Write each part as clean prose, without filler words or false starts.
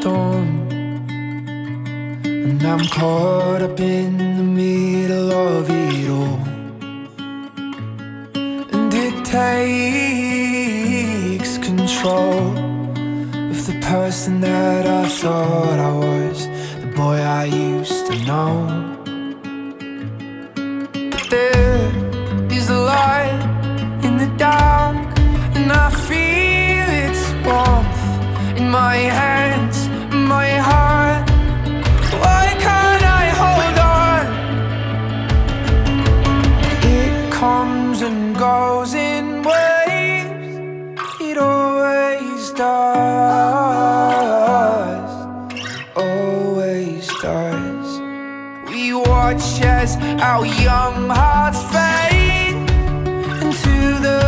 storm, and I'm caught up in the middle of it all. And it takes control of the person that I thought I was, the boy I used to know. But there is a light in the dark, and I feel its warmth in my hands, my heart. Why can't I hold on? It comes and goes in waves, it always does, always does. We watch as our young hearts fade into the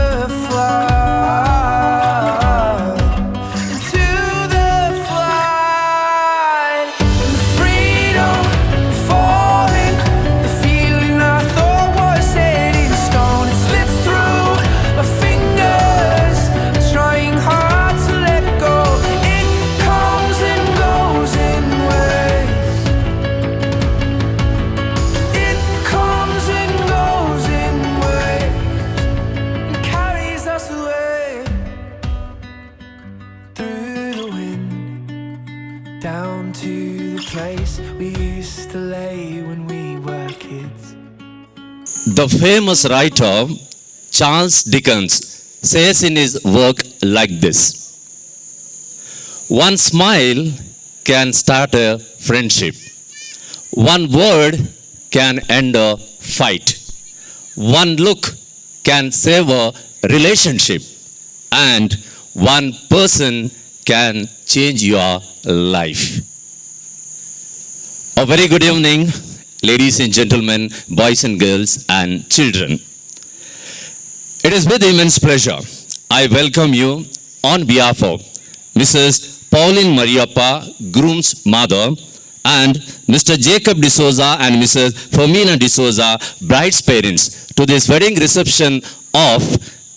flood, into the flood. The freedom falling, the feeling I thought was set in stone, it slips through my fingers, trying hard to let go. It comes and goes in waves, it comes and goes in waves, and carries us away through the wind, down to the place we used to lay when we were kids. The famous writer Charles Dickens says in his work like this: one smile can start a friendship, one word can end a fight, one look can save a relationship, and one person can change your life. A very good evening, ladies and gentlemen, boys and girls, and children. It is with immense pleasure I welcome you on behalf of Mrs. Pauline Mariappa, groom's mother, and Mr. Jacob D'Souza and Mrs. Fermina D'Souza, bride's parents, to this wedding reception of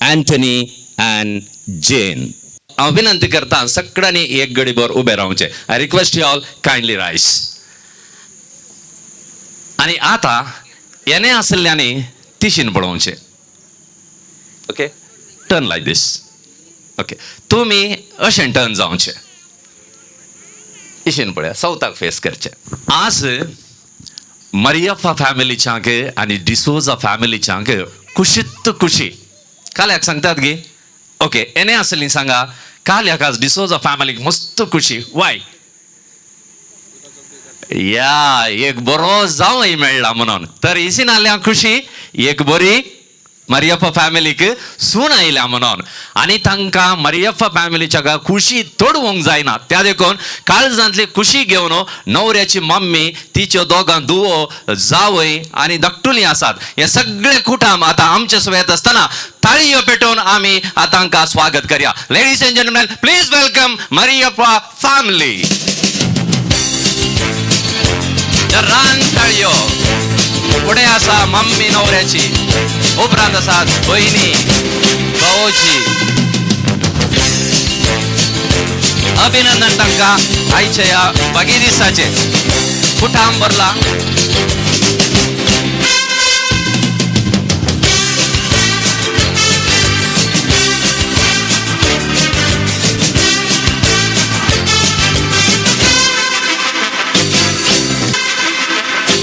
Anthony and Jane. हांव विनंती करता सगळ्यांनी एक घडीभर उबे रावचे. I request you all kindly rise. आणि आता येणे आसल्ल्यानी तिशीन पळोवचे. Okay, turn like this. Okay, तुमी अशें टर्न जावचे, इशीन पळया, सावथाक फेस करचे. आज मरियप्पा फॅमिलीच्यांक आनी डिसोजा फॅमिलीच्यांक खुशीत खुशी. काल्याक सांगतात गे? ओके, येणे आसली सांगा. काल्याक आज डिसोजा फॅमिलीक मस्त खुशी. वाय? या एक बरो जावंय मेळ्ळा म्हणून. तर इसीन आल्या खुशी, एक बरी मरियप्पा फॅमिलीक सून आयल्या म्हणून. आनी तांकां मरियप्पा फॅमिलीच्या खुशी तोडवंक जायना. त्या देखून काळजांतली खुशी घेवन न्हवऱ्याची मम्मी, तिच्यो दोगां धुवो, जावय आनी धाकटुली आसात, हे सगळे कुटुंब आतां आमचे सयत आसतना ताळयो पेटोवन आमी तांकां स्वागत करया. Ladies and gentleman, please welcome Mariappa family. रान ताळयो. पुढे आसा मम्मी न्हवऱ्याची, उपरांत आसात बहिणी, भावोची. अभिनंदन तांकां आयच्या ह्या बागी दिसाचे. कुटाम भरला.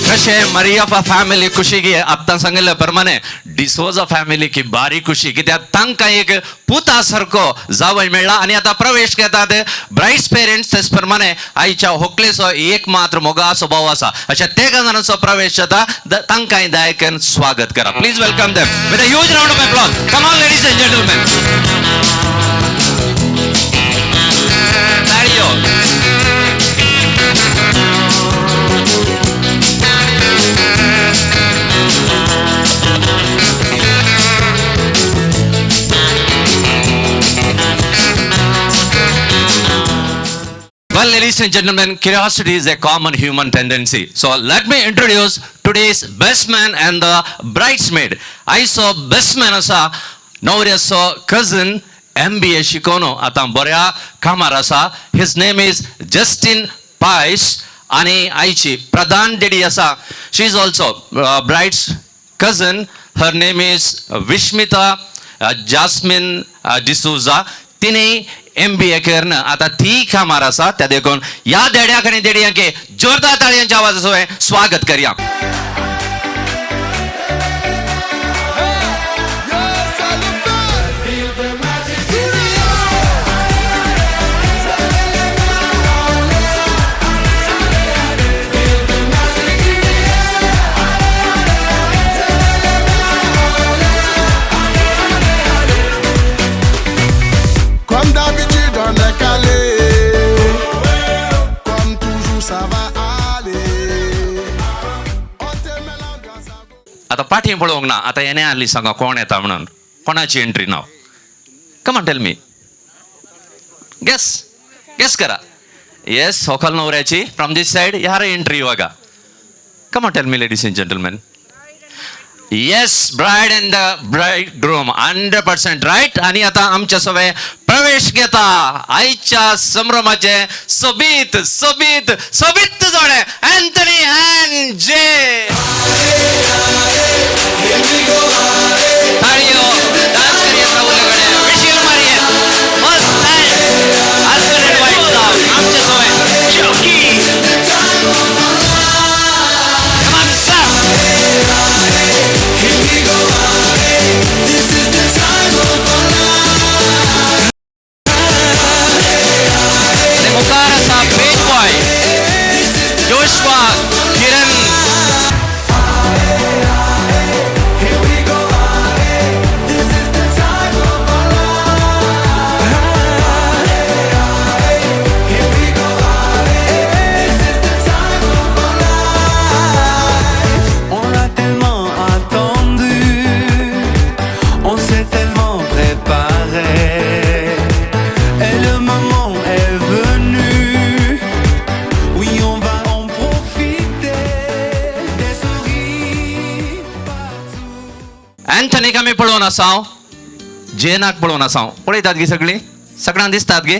कशे मरियप्पा फॅमिली खुशी गे आतां सांगिल्ल्या प्रमाणे डिसोजा फॅमिली की भारी खुशी, कित्याक तांकां एक पुता सारको जावय मेळ्ळा. आनी आतां प्रवेश घेतात ब्राइड्स पेरेंट्स. तेच प्रमाणे आयच्या व्हंकलेचो एक मात्र मोगाचो भाव आसा, अशा तेगा जाणांचो प्रवेश जाता. तांकांय दायकन स्वागत करा. Please welcome them with a huge round of applause. Come on ladies and gentleman. ताळयो. Well, ladies and gentlemen, curiosity is a common human tendency. So let me introduce today's best man and the bridesmaid. I saw best man as a Nowrya's cousin MBA शिकवणो आता बऱ्या कामार आसा. His name is Justin Pius आणि आईची प्रधान डेडी आसा. She is also bride's cousin. Her name is Vishmita Jasmine D'Souza. तिने MBA करणं आता ती कामार आसा. त्या देखून या देड्याक आणि देडयांके जोरदार ताळयांच्या आवाजासोबत स्वागत करूया. Comme d'habitude on est calé. Comme toujours ça va aller. On te met l'ambiance à go. आता पाठी पळोवंक ना. आता येणे आली सांगा कोण येता म्हणून. कोणाची एंट्री नाव. Come on tell me. Guess करा. येस होकल नवऱ्याची फ्रॉम दिस साइड यार एंट्री बघा. Come on tell me ladies and gentleman. Yes bride and the bridegroom 100% right. आणि आता आमच्या सवय प्रवेश घेता आईच्या संभ्रमाचे सोबीत सोबीत सोबीत जोडे अँथनी अँड जे. ताळीओ डान्स करिए प्रभूकडे विशील मारिए मस्त हस्बंड अँड वाईफ जाऊ आमच्या सवय चौकी. Come on, stop. Mukarasa, Big Boy, Joshua, Kiran. On l'a tellement attendu, on s'est tellement préparé, et le moment est venu. Oui, on va en profiter, des sourires partout. Anthony कमी पळोवन आसाव. जेनाक पळोवन आसाव. पळयतात गे सगळी. सगळ्यांक दिसतात गे.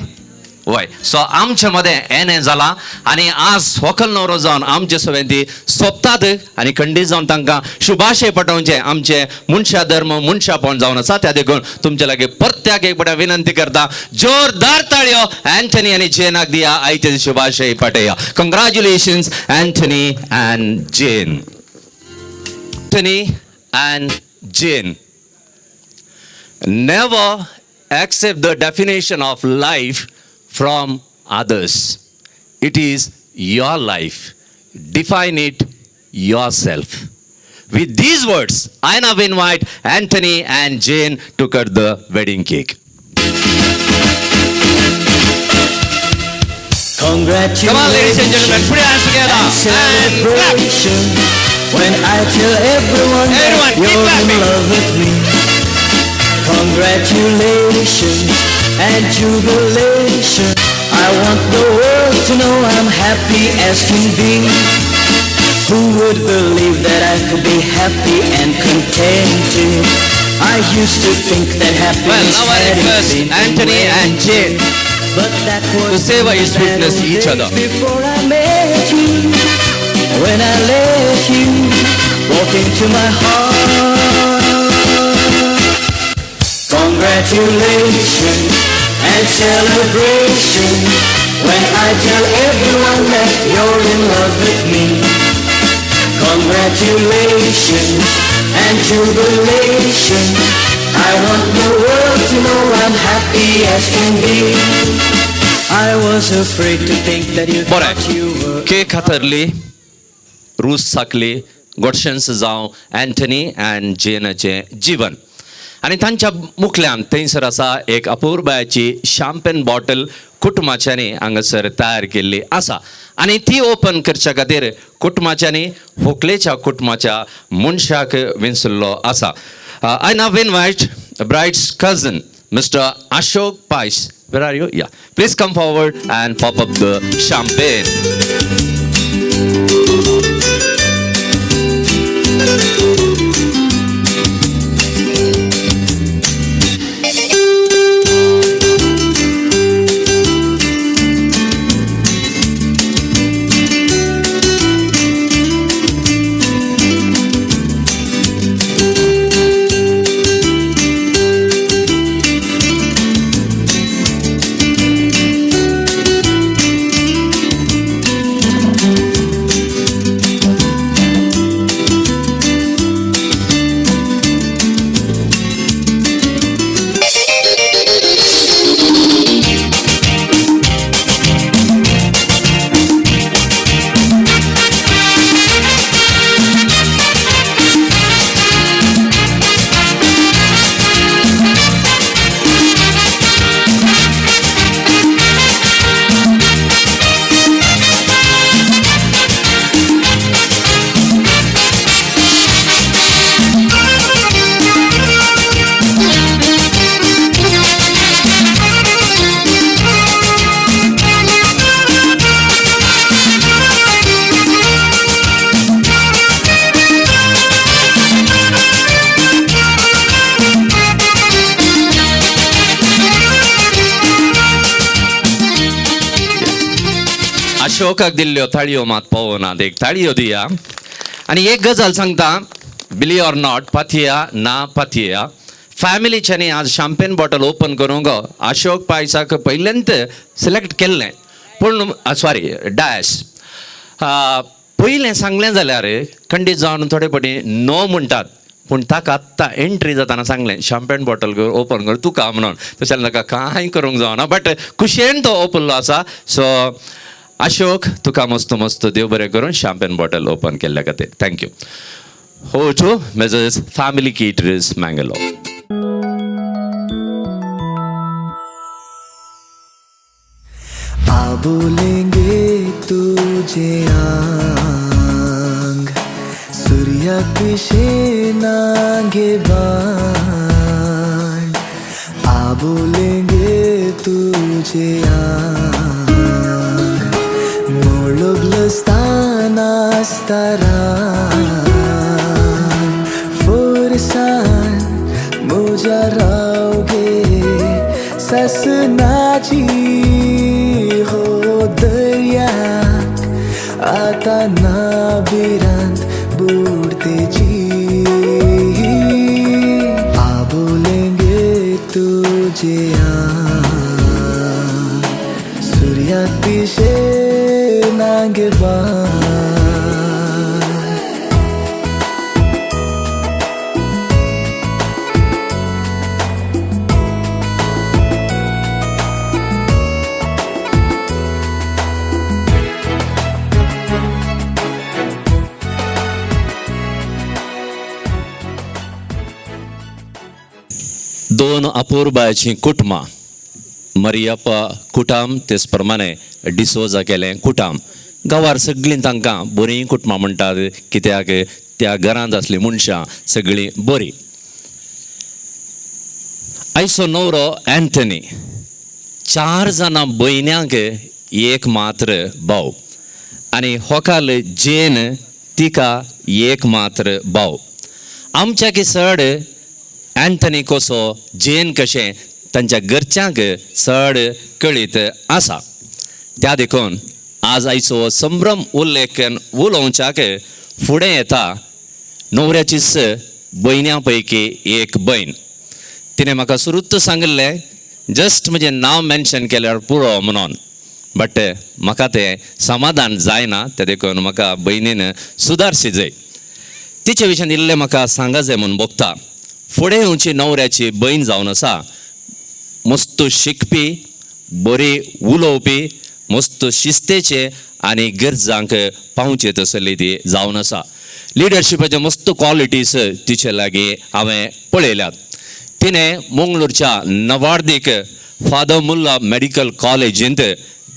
वय सो आमच्या मध्ये एने जाला आणि आज व्हंकल न्हवरो जावन आमचे सगळ्यांक ती सोबतात आणि खंडीत जावन तांकां शुभाशय पटोवचे आमचे मुनशा धर्म मुनशापण जावन आसा. त्या देखून तुमचे लागी परत्याक एक बड्या विनंती करता जोरदार ताळयो अँथनी आणि जेनाक दिया. आयचे शुभाशय पटया. Congratulations Anthony and Jane. Anthony and Jane. Never accept the definition of life from others. It is your life. Define it yourself. With these words, I now invite Anthony and Jane to cut the wedding cake. Congratulations Come on, ladies and gentlemen, put your hands together and and clap. celebration when I tell everyone Everyone, that keep you're in clapping. love with me. Congratulations and jubilation. I want the world to know I'm happy as can be. Who would believe that I could be happy and contented? I used to think that Well, happiness now I had request been Anthony and Jane but that was to savor his in the witness bad old each days other. Before I met you, when I let you walk into my heart. Congratulations and celebration when I tell everyone that you're in love with me. Congratulations and jubilation. I want the world to know I'm happy as can be. I was afraid to think that you बरें thought you were. Cake हातरली रूस साकली गोडशेंस जावं Anthony and जेनाचे जीवन आणि तांच्या मुखल्यान थंयसर आसा एक अपूर्बाची champagne bottle कुटुंबाच्यांनी हांगासर तयार केल्ली आसा आणि ती ओपन करच्या खातीर कुटुंबाच्यांनी व्हंकलेच्या कुटुंबाच्या मनशाक विंचुल्लो आसा. I now invite bride's cousin, Mr. Ashok Pais. Where are you? Yeah. Please come forward and pop up the champagne. अशोकाक दिल्ल्यो थाळयो मात पळोवनात एक थाळयो दिया आनी एक गजाल सांगता बिलीव ऑर नॉट पाथिया ना पाथिया फॅमिलीच्यांनी आज शॅम्पेन बॉटल ओपन करूंक अशोक पायसाक पयल्यांत सिलेक्ट केल्लें पूण सॉरी डॅश पयलें सांगलें जाल्यार खंडीत जावन थोडे फावटी नो म्हणटात पूण ताका आत्तां एंट्री जाताना सांगलें शॅम्पेन बॉटल ओपन कर तुका म्हणून तशें ताका कांय करूंक जावना बट खुशयेन तो ओपनलो आसा सो अशोक तुका मस्त मस्त देव बरें करून शॅम्पेन बॉटल ओपन केल्ल्या खातीर थँक्यू हो टू मेजर्स फॅमिली केटरर्स मँगलोर आबोलेंगे तुझे आंग सूर्या पिशे नागे बाण आबोलेंगे तुझे आंग मोळगलस्ताना आसतारा फोर्सान म्हज्या रावगे ससनाची हो दर्याक आता नाबिरांत बुडतेची आबोलेंगे तुझे आंग सूर्याक पिशे नागे बाण दोन अपूर्बाची कुटुंबां मरियप्पा कुटाम तेच प्रमाणे डिसोजा केलें कुटाम गांवार सगळीं तांकां बरीं कुटुंबां म्हणटात कित्याक त्या घरांत आसलीं मनशां सगळीं बरीं आयचो न्हवरो एंथनी 4 जाणां भयण्यांक एक मात्र भाव आनी होकाल जेन तिका एक मात्र भाव आमच्या किसड एंथनी कसो जेन कशें तांच्या घरच्यांक चड कळीत आसा त्या देखून आज आयचो संभ्रम उल्लेखन उलोवच्याक फुडें येता न्हवऱ्याचीच भयण्यां पैकी एक भयण तिणें म्हाका सुरूच सांगलें जस्ट म्हजें नांव मेन्शन केल्यार पुरो म्हणून बट म्हाका तें समाधान जायना त्या देखून म्हाका भयणीन सुदारची जाय तिचे विशयान इल्लें म्हाका सांगा जाय म्हणून बगता फुडें येवची न्हवऱ्याची भयण जावन आसा मस्त शिकपी बरी उलोवपी मस्त शिस्तेचे आनी गरजांक पावचे तसली ती जावन आसा लिडरशिपाचे मस्त क्वॉलिटीज तिचे लागीं हांवें पळयल्यात तिणें मंगळूरच्या नवार्दीक फादर मुल्ला मेडिकल कॉलेजींत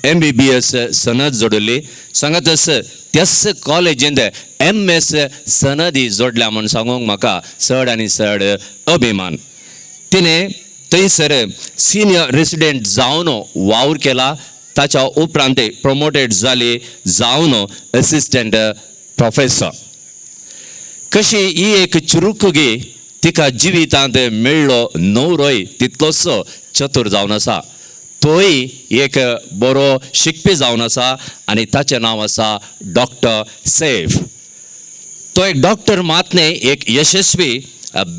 MBBS सनद जोडली सांगातच त्याच कॉलेजींत MS सनदी जोडल्या म्हूण सांगूंक म्हाका चड आनी चड अभिमान तिणें थंयसर सिनियर रेसिडेंट जावन वावर केला ताच्या उपरांत प्रमोटेड जाली जावन असिस्टंट प्रोफेसर कशी ही एक चुरुकगी तिका जिवितांत मेळ्ळो न्हवरोय तितलोच चतूर जावन आसा तोय एक बरो शिकपी जावन आसा आनी ताचें नांव आसा डॉक्टर सैफ तो एक डॉक्टर मात न्ही एक यशस्वी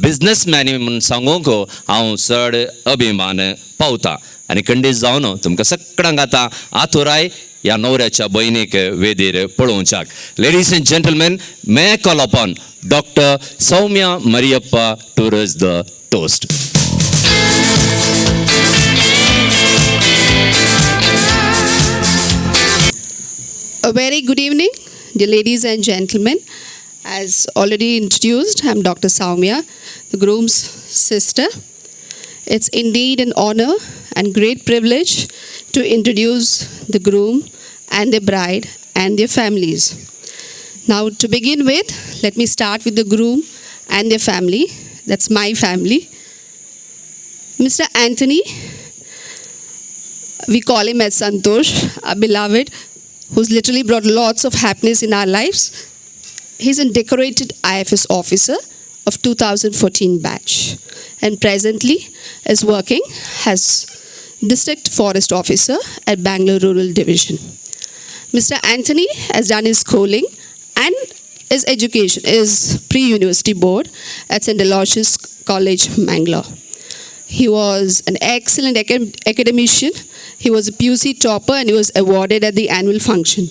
बिझनेसमॅन म्हणून सांगूंक हांव चड अभिमान पावता आनी खंडीत जावन तुमकां सगळ्यांक आतां आतुराय ह्या न्हवऱ्याच्या भयणीक वेदीर पळोवच्याक ladies and gentleman may call upon doctor Saumya Mariappa to raise the toast A very good evening, dear ladies and gentlemen. As already introduced, I'm Dr. Saumya, the groom's sister. It's indeed an honor and great privilege to introduce the groom and the bride and their families. Now, to begin with, let me start with the groom and their family. That's my family. Mr. Anthony, we call him as Santosh, our beloved, who's literally brought lots of happiness in our lives. He's a decorated IFS officer of 2014 batch and presently is working as District Forest Officer at Bangalore Rural Division. Mr. Anthony has done his schooling and his education is pre-university board at St. Aloysius College, Mangalore. He was an excellent academician. He was a PUC topper and he was awarded at the annual function.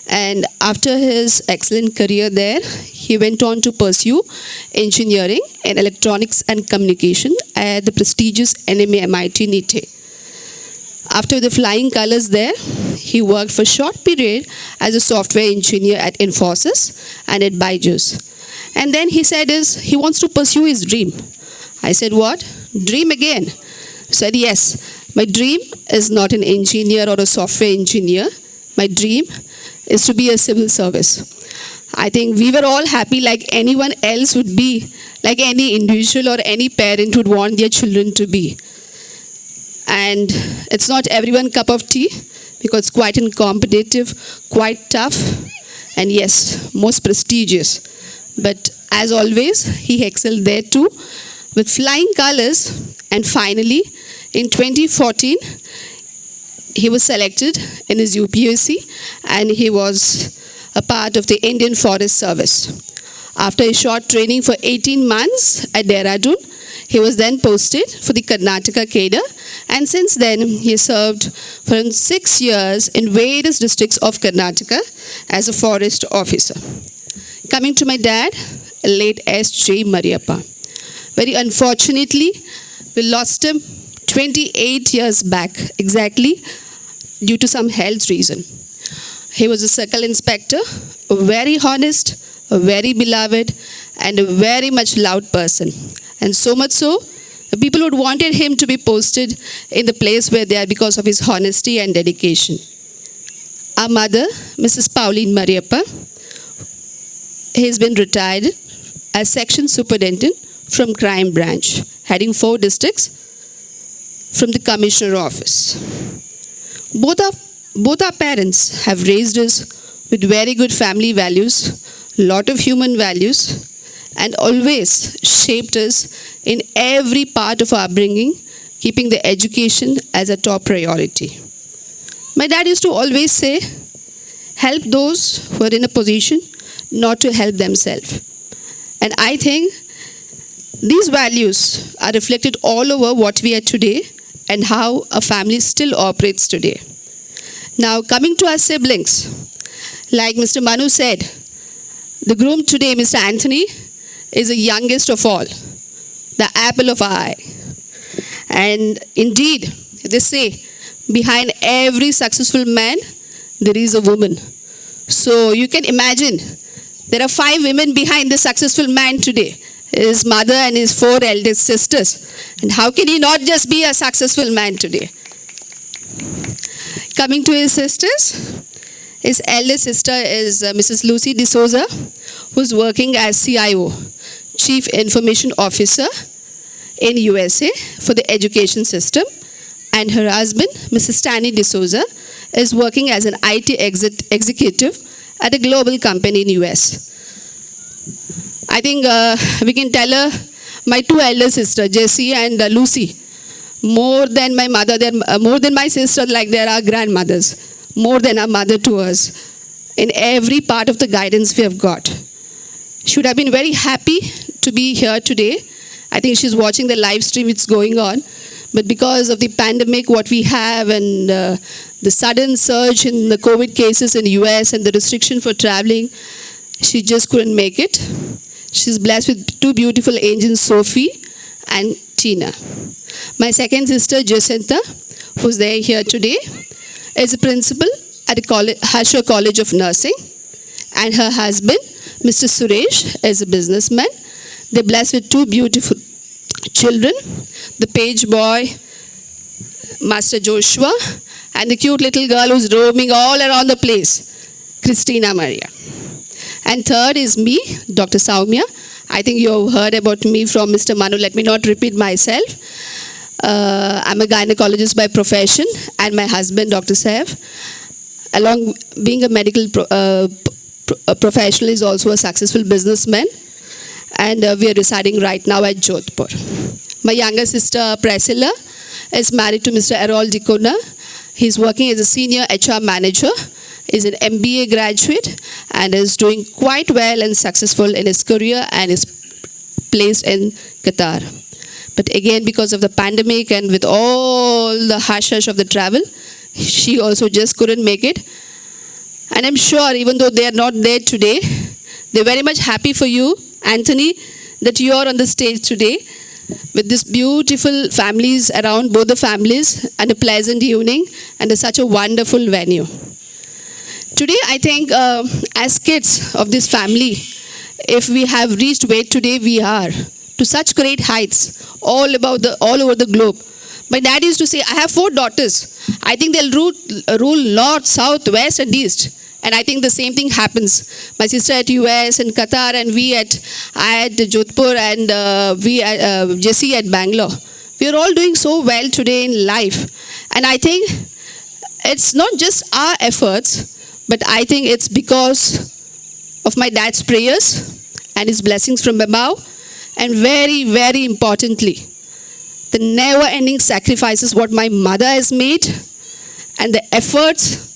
And after his excellent career there, he went on to pursue engineering in electronics and communication at the prestigious NMIT NITE. After the flying colors there, he worked for a short period as a software engineer at Infosys and at Byju's. And then he said he wants to pursue his dream. I said, what? Dream again? He said, yes. My dream is not an engineer or a software engineer. My dream is to be a civil service. I think we were all happy like anyone else would be, like any individual or any parent would want their children to be. And it's not everyone's cup of tea because it's quite competitive, quite tough, and yes, most prestigious. But as always, he excelled there too with flying colors. And finally, in 2014, he was selected in his UPSC and he was a part of the Indian Forest Service. After a short training for 18 months at Dehradun, he was then posted for the Karnataka cadre, and since then he served for 6 years in various districts of Karnataka as a forest officer. Coming to my dad, late S.J. Mariappa. Very unfortunately, we lost him 28 years back, exactly due to some health reason. He was a circle inspector, very honest, very beloved, and a very much loved person. And so much so, the people would wanted him to be posted in the place where they are because of his honesty and dedication. Our mother, Mrs. Pauline Mariappa, has been retired as section superintendent from crime branch, heading 4 districts from the commissioner office. Both our parents have raised us with very good family values, lot of human values, and always shaped us in every part of our upbringing, keeping the education as a top priority. My dad used to always say, help those who are in a position not to help themselves. And I think these values are reflected all over what we are today and how a family still operates today. Now, coming to our siblings, like Mr. Manu said, the groom today, Mr. Anthony, is the youngest of all, the apple of our eye. And indeed, they say, behind every successful man, there is a woman. So you can imagine, there are 5 women behind the successful man today. His mother and his 4 eldest sisters. And how can he not just be a successful man today? Coming to his sisters, his eldest sister is Mrs. Lucy D'Souza, who's working as CIO, Chief Information Officer in USA for the education system. And her husband, Mrs. Stanley D'Souza, is working as an IT executive at a global company in US. I think we can tell her, my 2 elder sisters, Jessie and Lucy, more than my mother, more than my sister, like they are grandmothers, more than our mother to us, in every part of the guidance we have got. She would have been very happy to be here today. I think she's watching the live stream, it's going on. But because of the pandemic, what we have, and the sudden surge in the COVID cases in the US and the restriction for traveling, she just couldn't make it. She's blessed with 2 beautiful angels, Sophie and Tina. My second sister, Jacinta, who's there here today, is a principal at Harsha College of Nursing. And her husband, Mr. Suresh, is a businessman. They're blessed with 2 beautiful children, the page boy, Master Joshua, and the cute little girl who's roaming all around the place, Christina Maria. And third is me, Dr. Saumya. I think you have heard about me from Mr. Manu. Let me not repeat myself. I'm a gynecologist by profession, and my husband, Dr. Saif, along being a medical professional, is also a successful businessman. And we are residing right now at Jodhpur. My younger sister, Priscilla, is married to Mr. Errol Dicona. He's working as a senior HR manager is an MBA graduate and is doing quite well and successful in his career and is placed in Qatar. But again, because of the pandemic and with all the hush-hush of the travel, she also just couldn't make it. And I'm sure even though they are not there today, they're very much happy for you, Anthony, that you are on the stage today with these beautiful families around, both the families, and a pleasant evening and such a wonderful venue. Today, I think as kids of this family, if we have reached where today we are, to such great heights all over the globe. My dad used to say, I have 4 daughters. I think they'll rule north, south, west, and east. And I think the same thing happens. My sister at US and Qatar, and I at Jodhpur, and Jessie at Bangalore. We are all doing so well today in life. And I think it's not just our efforts, but I think it's because of my dad's prayers and his blessings from above. And very, very importantly, the never-ending sacrifices what my mother has made and the efforts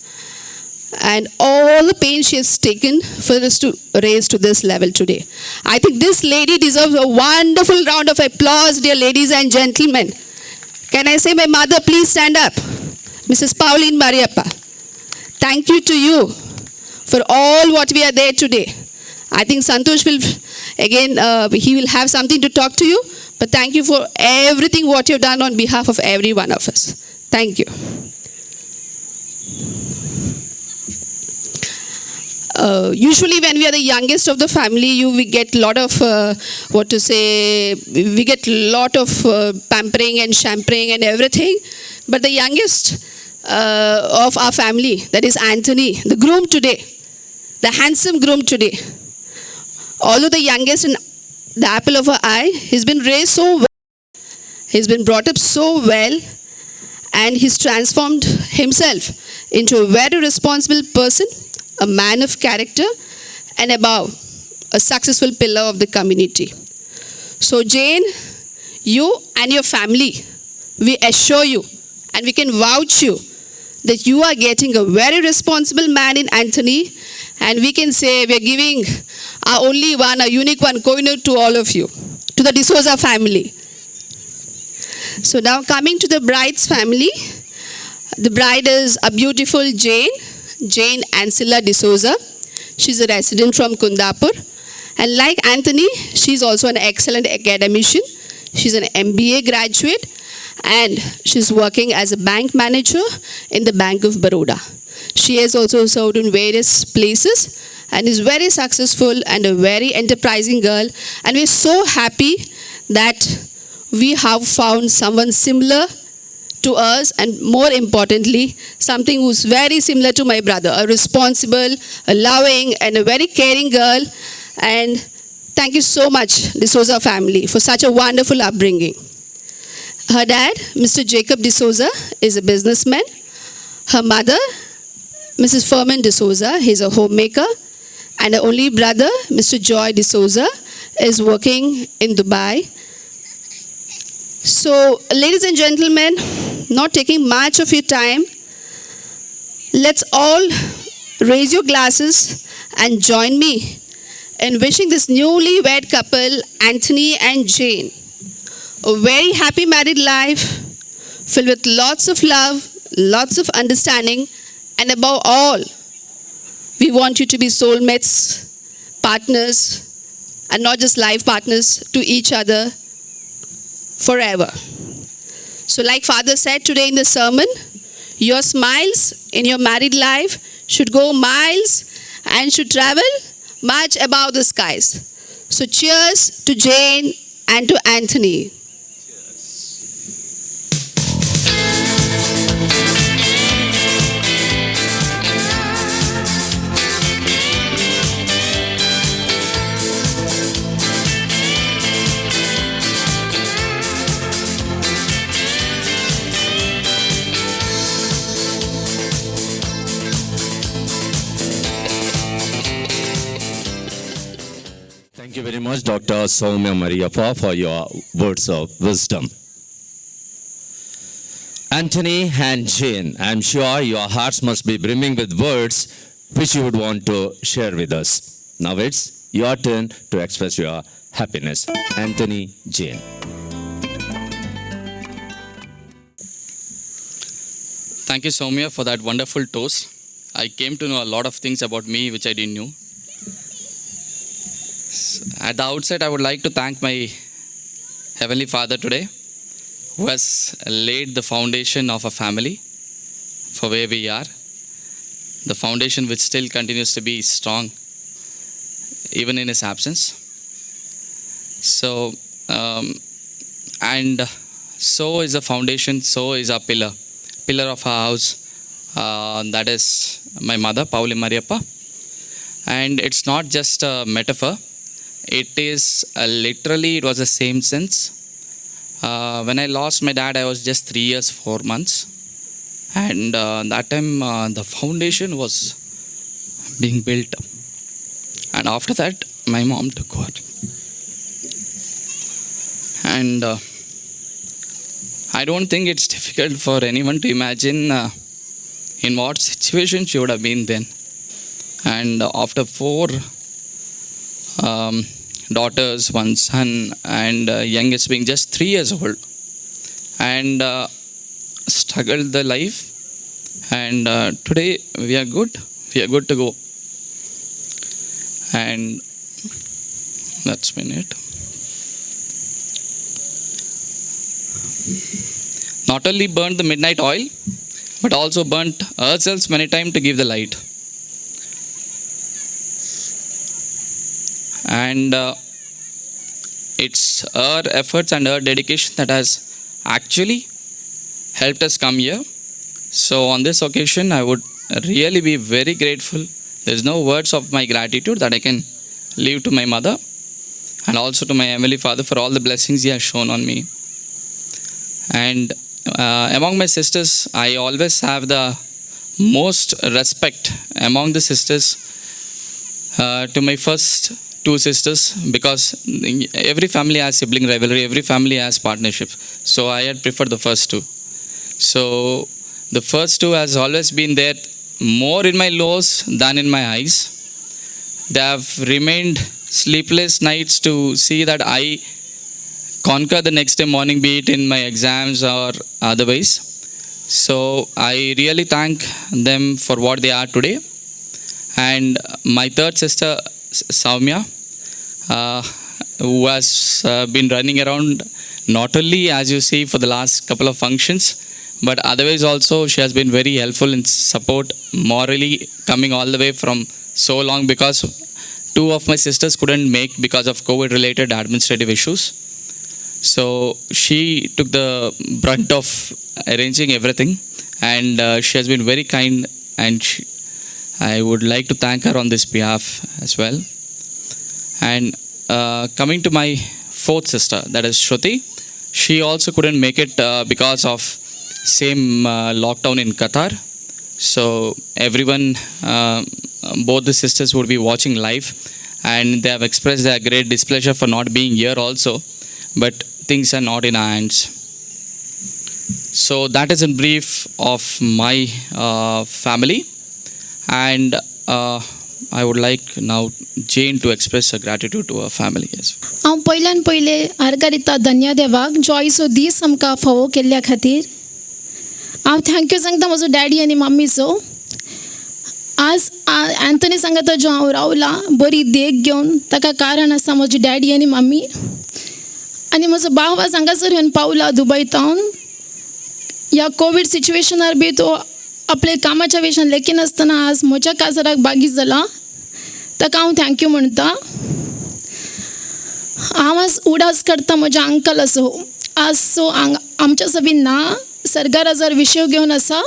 and all the pain she has taken for us to raise to this level today. I think this lady deserves a wonderful round of applause, dear ladies and gentlemen. Can I say my mother, please stand up. Mrs. Pauline Mariappa. Thank you to you for all what we are there today. I think Santosh will, again, he will have something to talk to you. But thank you for everything what you've done on behalf of every one of us. Thank you. Usually when we are the youngest of the family, we get a lot of, we get a lot of pampering and shampering and everything. But the youngest of our family, that is Anthony, the groom today, the handsome groom today, although the youngest and the apple of our eye, he's been raised so well, he's been brought up so well, and he's transformed himself into a very responsible person, a man of character, and above, a successful pillar of the community. So Jane, you and your family, we assure you, and we can vouch you, that you are getting a very responsible man in Anthony, and we can say we are giving our only one, a unique one, Kohinoor to all of you, to the D'Souza family. So now coming to the bride's family, the bride is a beautiful Jane Ancilla D'Souza. She's a resident from Kundapur. And like Anthony, she's also an excellent academician. She's an MBA graduate, and she's working as a bank manager in the Bank of Baroda. She has also served in various places and is very successful and a very enterprising girl. And we're so happy that we have found someone similar to us, and more importantly, something who's very similar to my brother, a responsible, a loving, and a very caring girl. And thank you so much, D'Souza family, for such a wonderful upbringing. Her dad, Mr. Jacob D'Souza, is a businessman. Her mother, Mrs. Fermin D'Souza, he's a homemaker. And her only brother, Mr. Joy D'Souza, is working in Dubai. So, ladies and gentlemen, not taking much of your time, let's all raise your glasses and join me in wishing this newly wed couple, Anthony and Jane, a very happy married life filled with lots of love, lots of understanding, and above all, we want you to be soulmates, partners, and not just life partners to each other forever. So like Father said today in the sermon, your smiles in your married life should go miles and should travel much above the skies. So cheers to Jane and to Anthony. Thank you very much, Dr. Soumya Mariappa, for your words of wisdom. Anthony and Jane, I'm sure your hearts must be brimming with words which you would want to share with us. Now it's your turn to express your happiness. Anthony, Jane. Thank you, Soumya, for that wonderful toast. I came to know a lot of things about me which I didn't know. At the outset, I would like to thank my Heavenly Father today, who has laid the foundation of a family for where we are. The foundation which still continues to be strong, even in his absence. So, and so is the foundation, so is our pillar of our house. That is my mother, Pauli Mariappa. And it's not just a metaphor. It is literally, it was the same sense. When I lost my dad, I was just 3 years, 4 months. And that time, the foundation was being built. And after that, my mom took over. And I don't think it's difficult for anyone to imagine in what situation she would have been then. And after 4 daughters, 1 son, and youngest being just 3 years old, and struggled the life, and today we are good to go. And that's been it. Not only burnt the midnight oil, but also burnt ourselves many times to give the light. And it's our efforts and our dedication that has actually helped us come here. So on this occasion, I would really be very grateful. There's no words of my gratitude that I can leave to my mother and also to my Heavenly Father for all the blessings He has shown on me. And among my sisters, I always have the most respect among the sisters to my first 2 sisters, because every family has sibling rivalry, every family has partnership. So I had preferred the first 2. So the first 2 has always been there more in my lows than in my highs. They have remained sleepless nights to see that I conquer the next day morning, be it in my exams or otherwise. So I really thank them for what they are today. And my third sister, Soumya, who has been running around not only, as you see, for the last couple of functions, but otherwise also she has been very helpful in support, morally coming all the way from so long, because 2 of my sisters couldn't make because of COVID-related administrative issues. So she took the brunt of arranging everything, and she has been very kind, and I would like to thank her on this behalf as well. And coming to my 4th sister, that is Shruti, she also couldn't make it because of same lockdown in Qatar. So everyone, both the sisters would be watching live, and they have expressed their great displeasure for not being here also. But things are not in our hands. So that is in brief of my family. And I would like now Jane to express her gratitude to her family. Yes. हांव पयल्यान पयले आर्गा दिता धन्य देवाक जॉयसो दीस आमकां फावो केल्ल्या खातीर. हांव थँक्यू सांगता म्हजो डॅडी आनी मम्मीचो. आज एंथनी सांगता जो हांव रावला बरी देख घेवन ताका कारण आसा म्हजी डॅडी आनी मम्मी. आनी म्हजो भाव आज हांगासर येवन पावला दुबयतावन. ह्या कोवीड सिच्युएशनार बी तो आपले कामाच्या वेशान लेखी नासतना आज म्हज्या काजाराक बागी जाला. ताका हांव थँक्यू म्हणटा. हांव आज उडास करता म्हज्या अंकल असो. आज सो आमच्या सभी ना सरकाराचो विशय घेवन आसा.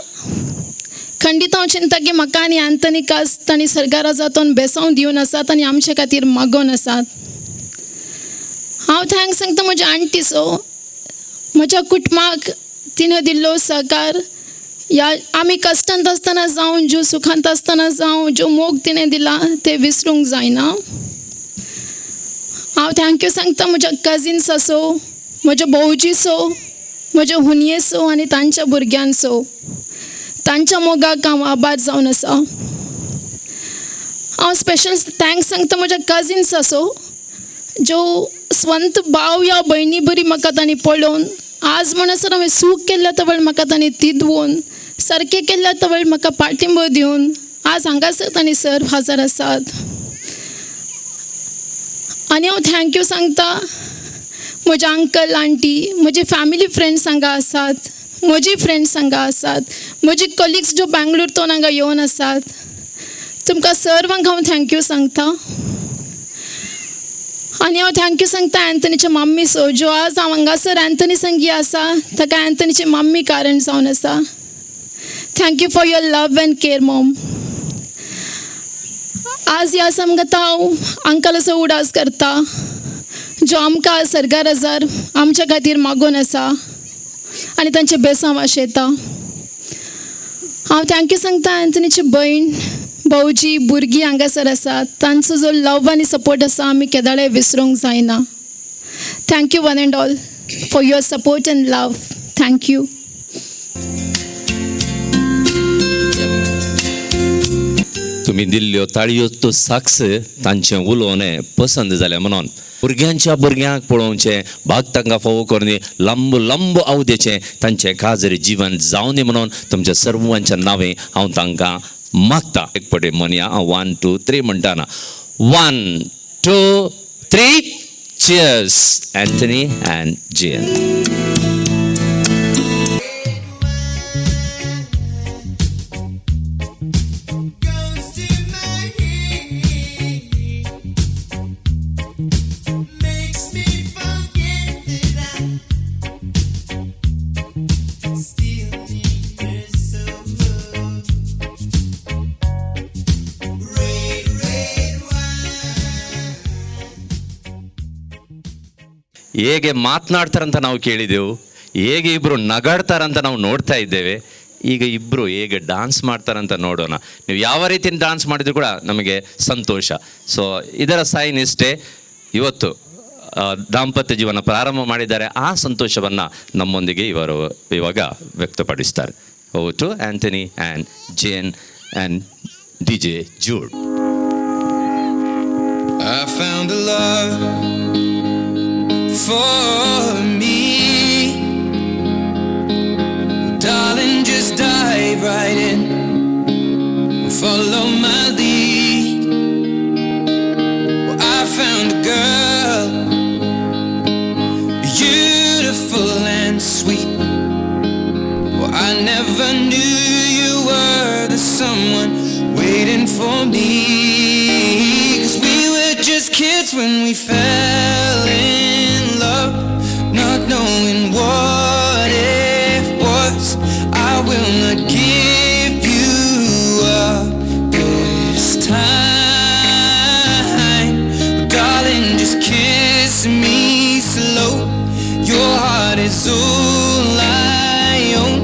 खंडीत हांव चिंता की म्हाका आनी एंथनीक आज तांणी सरकाराजातून बेसांव दिवन आसात आनी आमचे खातीर मागोवन आसात. हांव थँक्स सांगता म्हज्या आंटीचो, म्हज्या कुटुंबाक तिणें दिल्लो सहकार. या आमी कश्टांत आसतना जावं ज्यो सुखांत आसतना जावं ज्यो मोग तिणें दिला ते विसरूंक जायना. हांव थँक्यू सांगता म्हज्या कजिन्स असो, म्हज्या भोवजीचो, म्हज्या हुनयेचो आनी तांच्या भुरग्यांचो तांच्या मोगाक हांव आभार जावन आसा. हांव स्पेशल थँक्स सांगता म्हज्या कजिन्स असो ज्यो स्वंत भाव या भयणी बरी म्हाका तांणी पळोवन आज म्हणसर हांवें सूख केल्ल्या त्या वेळ म्हाका तांणी तिदवून सारकें केल्ल्या त्या वेळ म्हाका पाठिंबो दिवन आज हांगासर तांणी सर हजर आसात. आनी हांव थँक्यू सांगता म्हजे अंकल आंटी म्हजे फॅमिली फ्रेंड्स हांगा आसात, म्हजी फ्रेंड्स हांगा आसात, म्हजी कलिग्स ज्यो बँगलोरतून हांगा येवन आसात. तुमकां सर्वांक हांव थँक्यू सांगता. आनी हांव थँक्यू सांगता एंथनीच्या मम्मीचो ज्यो आज हांव हांगासर एंथनी संगी आसा ताका एंथनीची मम्मी कारण जावन आसा. Thank you for your love and care mom. आज ह्या समगत हांव अंकलाचो उडास करता जो आमकां सरकार हजार आमच्या खातीर मागून आसा आनी तांचे बेसांव वाशेता. हांव थँक्यू सांगता एंथनीची भयण भाऊजी भुरगीं हांगासर आसात. तांचो जो लव आनी सपोर्ट आसा आमी केदाळे विसरूंक जायना. Thank you one and all for your support and love. Thank you. तुम्ही दिल्ल्यो ताळयो तो साक्ष तांचें उलोवणें पसंद जालें म्हणून भुरग्यांच्या भुरग्यांक पळोवचें भाग तांकां फावो करनी लंब लंब अवधेचें तांचें खाजरी जीवन जावं दी म्हणून तुमच्या सर्वांच्या नांवे हांव तांकां मागता. एक पटे म्हणया हांव 1 2 3 म्हणटाना 1 2 3 Cheers, Anthony and Jane. ಹೇಗೆ ಮಾತನಾಡ್ತಾರಂತ ನಾವು ಕೇಳಿದೆವು, ಹೇಗೆ ಇಬ್ಬರು ನಗಾಡ್ತಾರಂತ ನಾವು ನೋಡ್ತಾ ಇದ್ದೇವೆ. ಈಗ ಇಬ್ಬರು ಹೇಗೆ ಡ್ಯಾನ್ಸ್ ಮಾಡ್ತಾರಂತ ನೋಡೋಣ. ನೀವು ಯಾವ ರೀತಿ ಡ್ಯಾನ್ಸ್ ಮಾಡಿದ್ರು ಕೂಡ ನಮಗೆ ಸಂತೋಷ. ಸೊ ಇದರ ಸೈನ್ ಇಷ್ಟೇ, ಇವತ್ತು ದಾಂಪತ್ಯ ಜೀವನ ಪ್ರಾರಂಭ ಮಾಡಿದ್ದಾರೆ. ಆ ಸಂತೋಷವನ್ನು ನಮ್ಮೊಂದಿಗೆ ಇವರು ಇವಾಗ ವ್ಯಕ್ತಪಡಿಸ್ತಾರೆ. Over to Anthony and Jane and DJ Jude. I found a love for me. Darling, just dive right in and follow my lead. Well, I found a girl, beautiful and sweet. Well, I never knew you were the someone waiting for me. 'Cause we were just kids when we fell in love, not knowing what it was. I will not give you up this time. Darling, just kiss me slow. Your heart is all I own,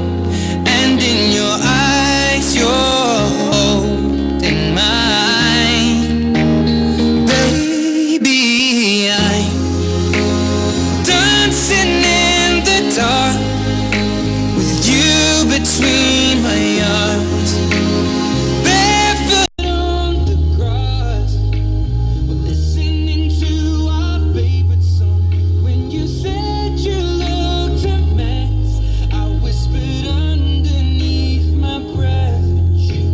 and in your eyes you're holding mine. Baby, I'm dancing in the dark with you between my arms, barefoot on the grass, listening to our favorite song. When you said you looked a mess, I whispered underneath my breath, but you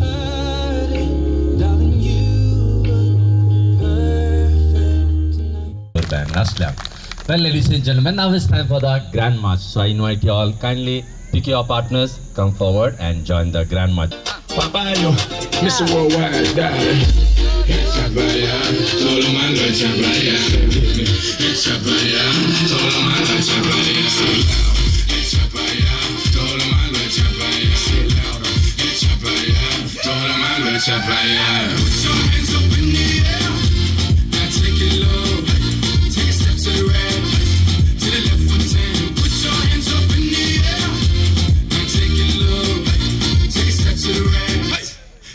heard it, darling. You look perfect tonight. And Aslam. Well, ladies and gentlemen, now it's time for the Grand March. So I invite you all, kindly pick your partners, come forward and join the Grand March. Papayo, Mr. Worldwide, darling. It's Chabaya, todo malo es Chabaya. It's Chabaya, todo malo es Chabaya. It's Chabaya, todo malo es Chabaya. It's Chabaya, todo malo es Chabaya. Put your hands up in the air, now take it low. Take a step to the right, to the left 110. Put your hands up in the air, now take it low. Take a step to the right,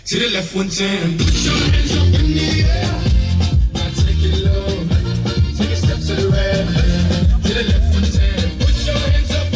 to the left 110. Put your hands up in the air, now take it low. Take a step to the right, to the left 110. Put your hands up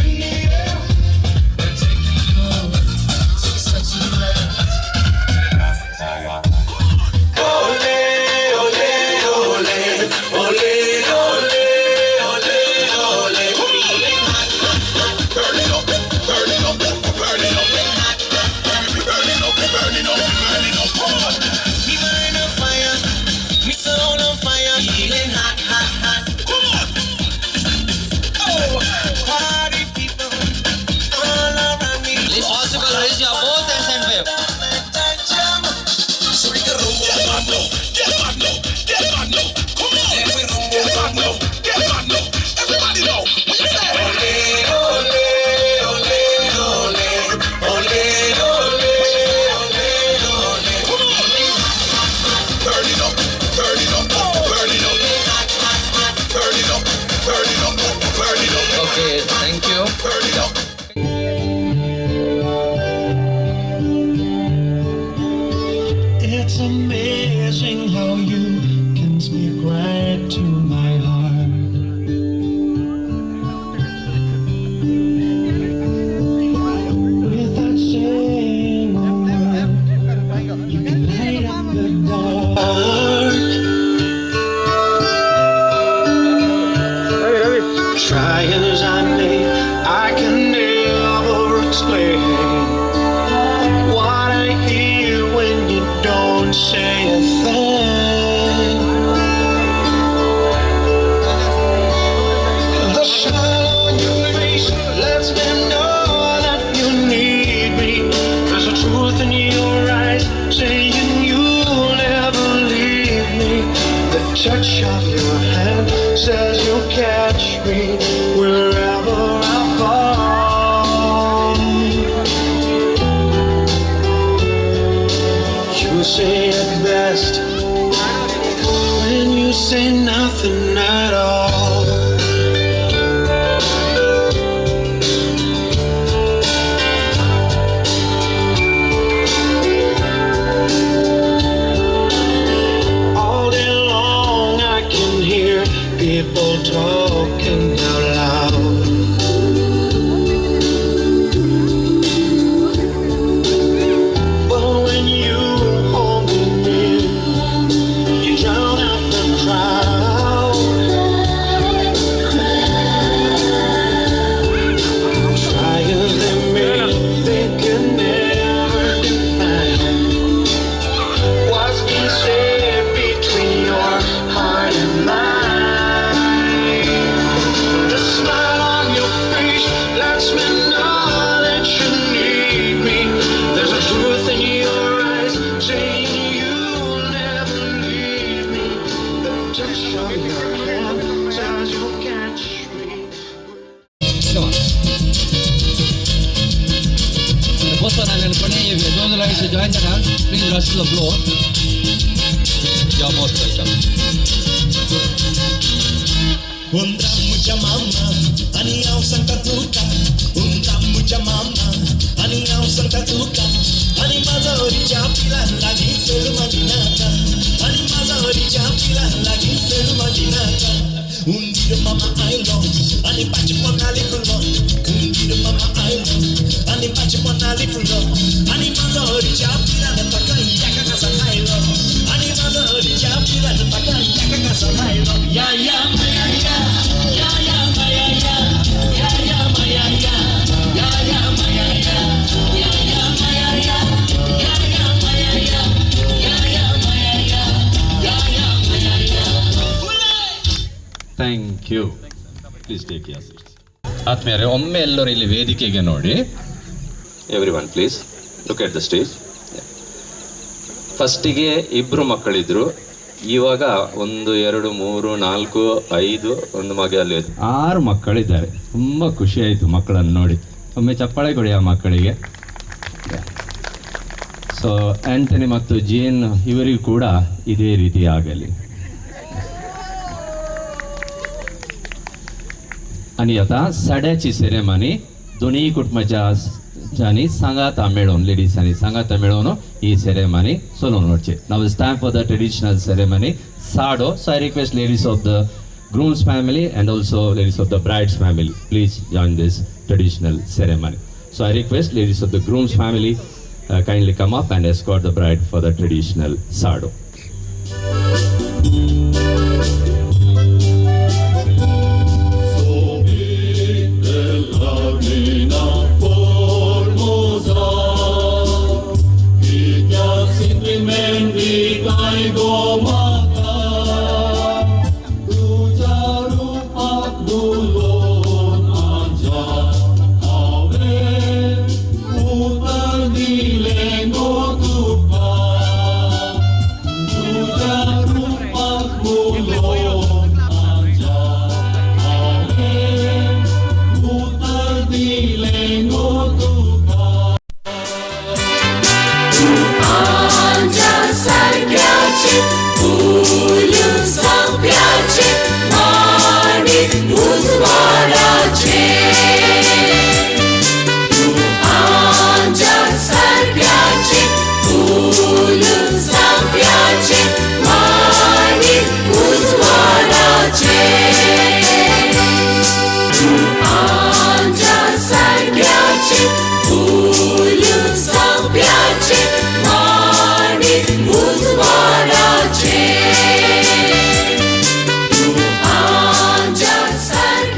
The touch of your hand says you'll catch me wherever I fall. You say it best when you say nothing at all. All day long I can hear people talking out loud. But when you hold me near, you drown out the crowd. Try as they may, they can never define what's being said between your heart and mine. The smile on your face lets me know that you need me. There's a truth in your eyes saying you'll never leave me. The touch of your hand says you'll catch me. Come on. The first one I'm going to if those who like to join the dance, please rush to the floor. You're most welcome. Undamuja mama, ani au sankatuka. Undamuja mama, ani au sankatuka. Ani mazori chapila lagi selu madinaka. Ani mazori chapila lagi selu madinaka. Undiru mama I love, ani pachi pona likulo. Undiru mama I love, ani pachi pona likulo. Ani mazori chapila nataka yaka kasa nailo. Ani mazori chapila nataka yaka kasa nailo. Ya ya maya ya. Thank you. Please take your seats. ಆತ್ಮೀಯರೇ, ಒಮ್ಮೆ ಎಲ್ಲರೂ ಇಲ್ಲಿ ವೇದಿಕೆಗೆ ನೋಡಿ. Everyone please look at the stage. ಫಸ್ಟಿಗೆ ಇಬ್ಬರು ಮಕ್ಕಳಿದ್ರು, ಇವಾಗ 1 2 3 4 5 ಒಂದು ಮಗ ಅಲ್ಲಿ 6 ಮಕ್ಕಳಿದ್ದಾರೆ. ತುಂಬ ಖುಷಿ ಆಯಿತು ಮಕ್ಕಳನ್ನು ನೋಡಿ. ಒಮ್ಮೆ ಚಪ್ಪಾಳೆ ಕೊಡಿ ಆ ಮಕ್ಕಳಿಗೆ. ಸೊ ಆಂಟನಿ ಮತ್ತು ಜೀನ್ ಇವರಿಗೂ ಕೂಡ ಇದೇ ರೀತಿ ಆಗಲಿ. आणि आता साड्याची सेरेमनी दोन्ही कुटुंबाच्या ज्यांनी सांगाता मेळोवन लेडीजांनी सांगाता मेळोवन ही सेरेमनी चलोवन वचचे. Now is time for the traditional ceremony साडो. So I request ladies of the groom's family and also ladies of the bride's family, please join this traditional ceremony. So I request ladies of the groom's family kindly come up and escort the bride for the traditional sado.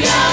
Yeah.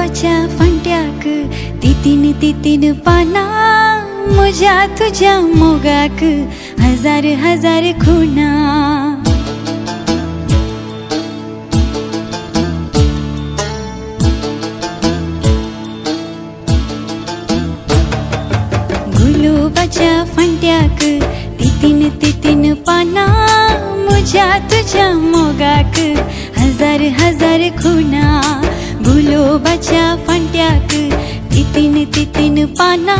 गुलाबाच्या फांट्याक तितीन पाना म्हज्या तुझ्या मोगाक हजार हजार खुणा गुलाबाच्या फांट्याक तितीन पाना म्हज्या तुझ्या मोगाक हजार हजार खुणा गुलाबाच्या फांट्याक तितीन पाना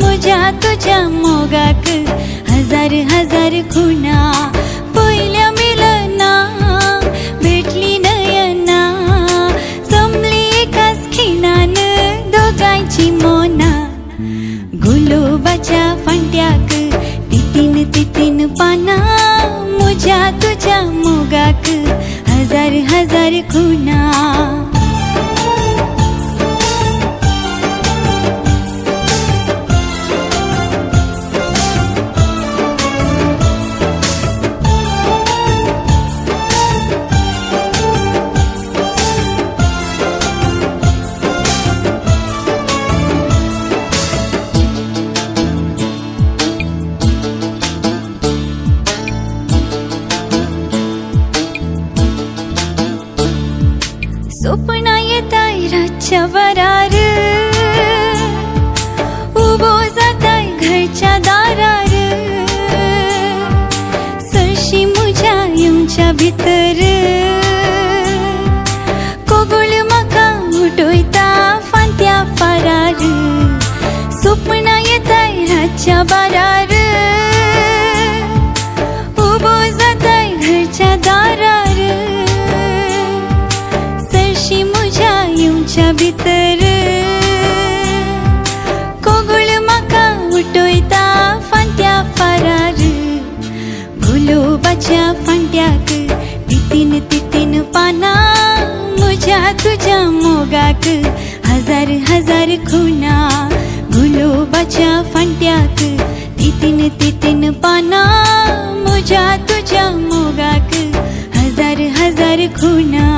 म्हज्या तुझ्या मोगाक हजार हजार खुणा पहिल्या मिलना भेटली नयना जमली एकाच खिणान दोगांची मोना गुलाबाच्या फांट्याक तितीन पाना म्हज्या तुझ्या मोगाक हजार हजार खुणा स्वप्ना येताय रातच्या वरार उबो जाताय घरच्या दारार सरशी म्हज्या येवच्या भितर कोगुळ म्हाका उडयता फांत्या फारार स्वप्ना येताय रातच्या बारार उबो जाताय घरच्या दारार येवच्या भितर कोगुळ म्हाका उडयता फांत्या फारार गुलाबाच्या फांट्याक तितीन पाना म्हज्या तुझ्या मोगाक हजार हजार खुणा गुलाबाच्या फांट्याक तितीन पाना म्हज्या तुझ्या मोगाक हजार हजार खुणा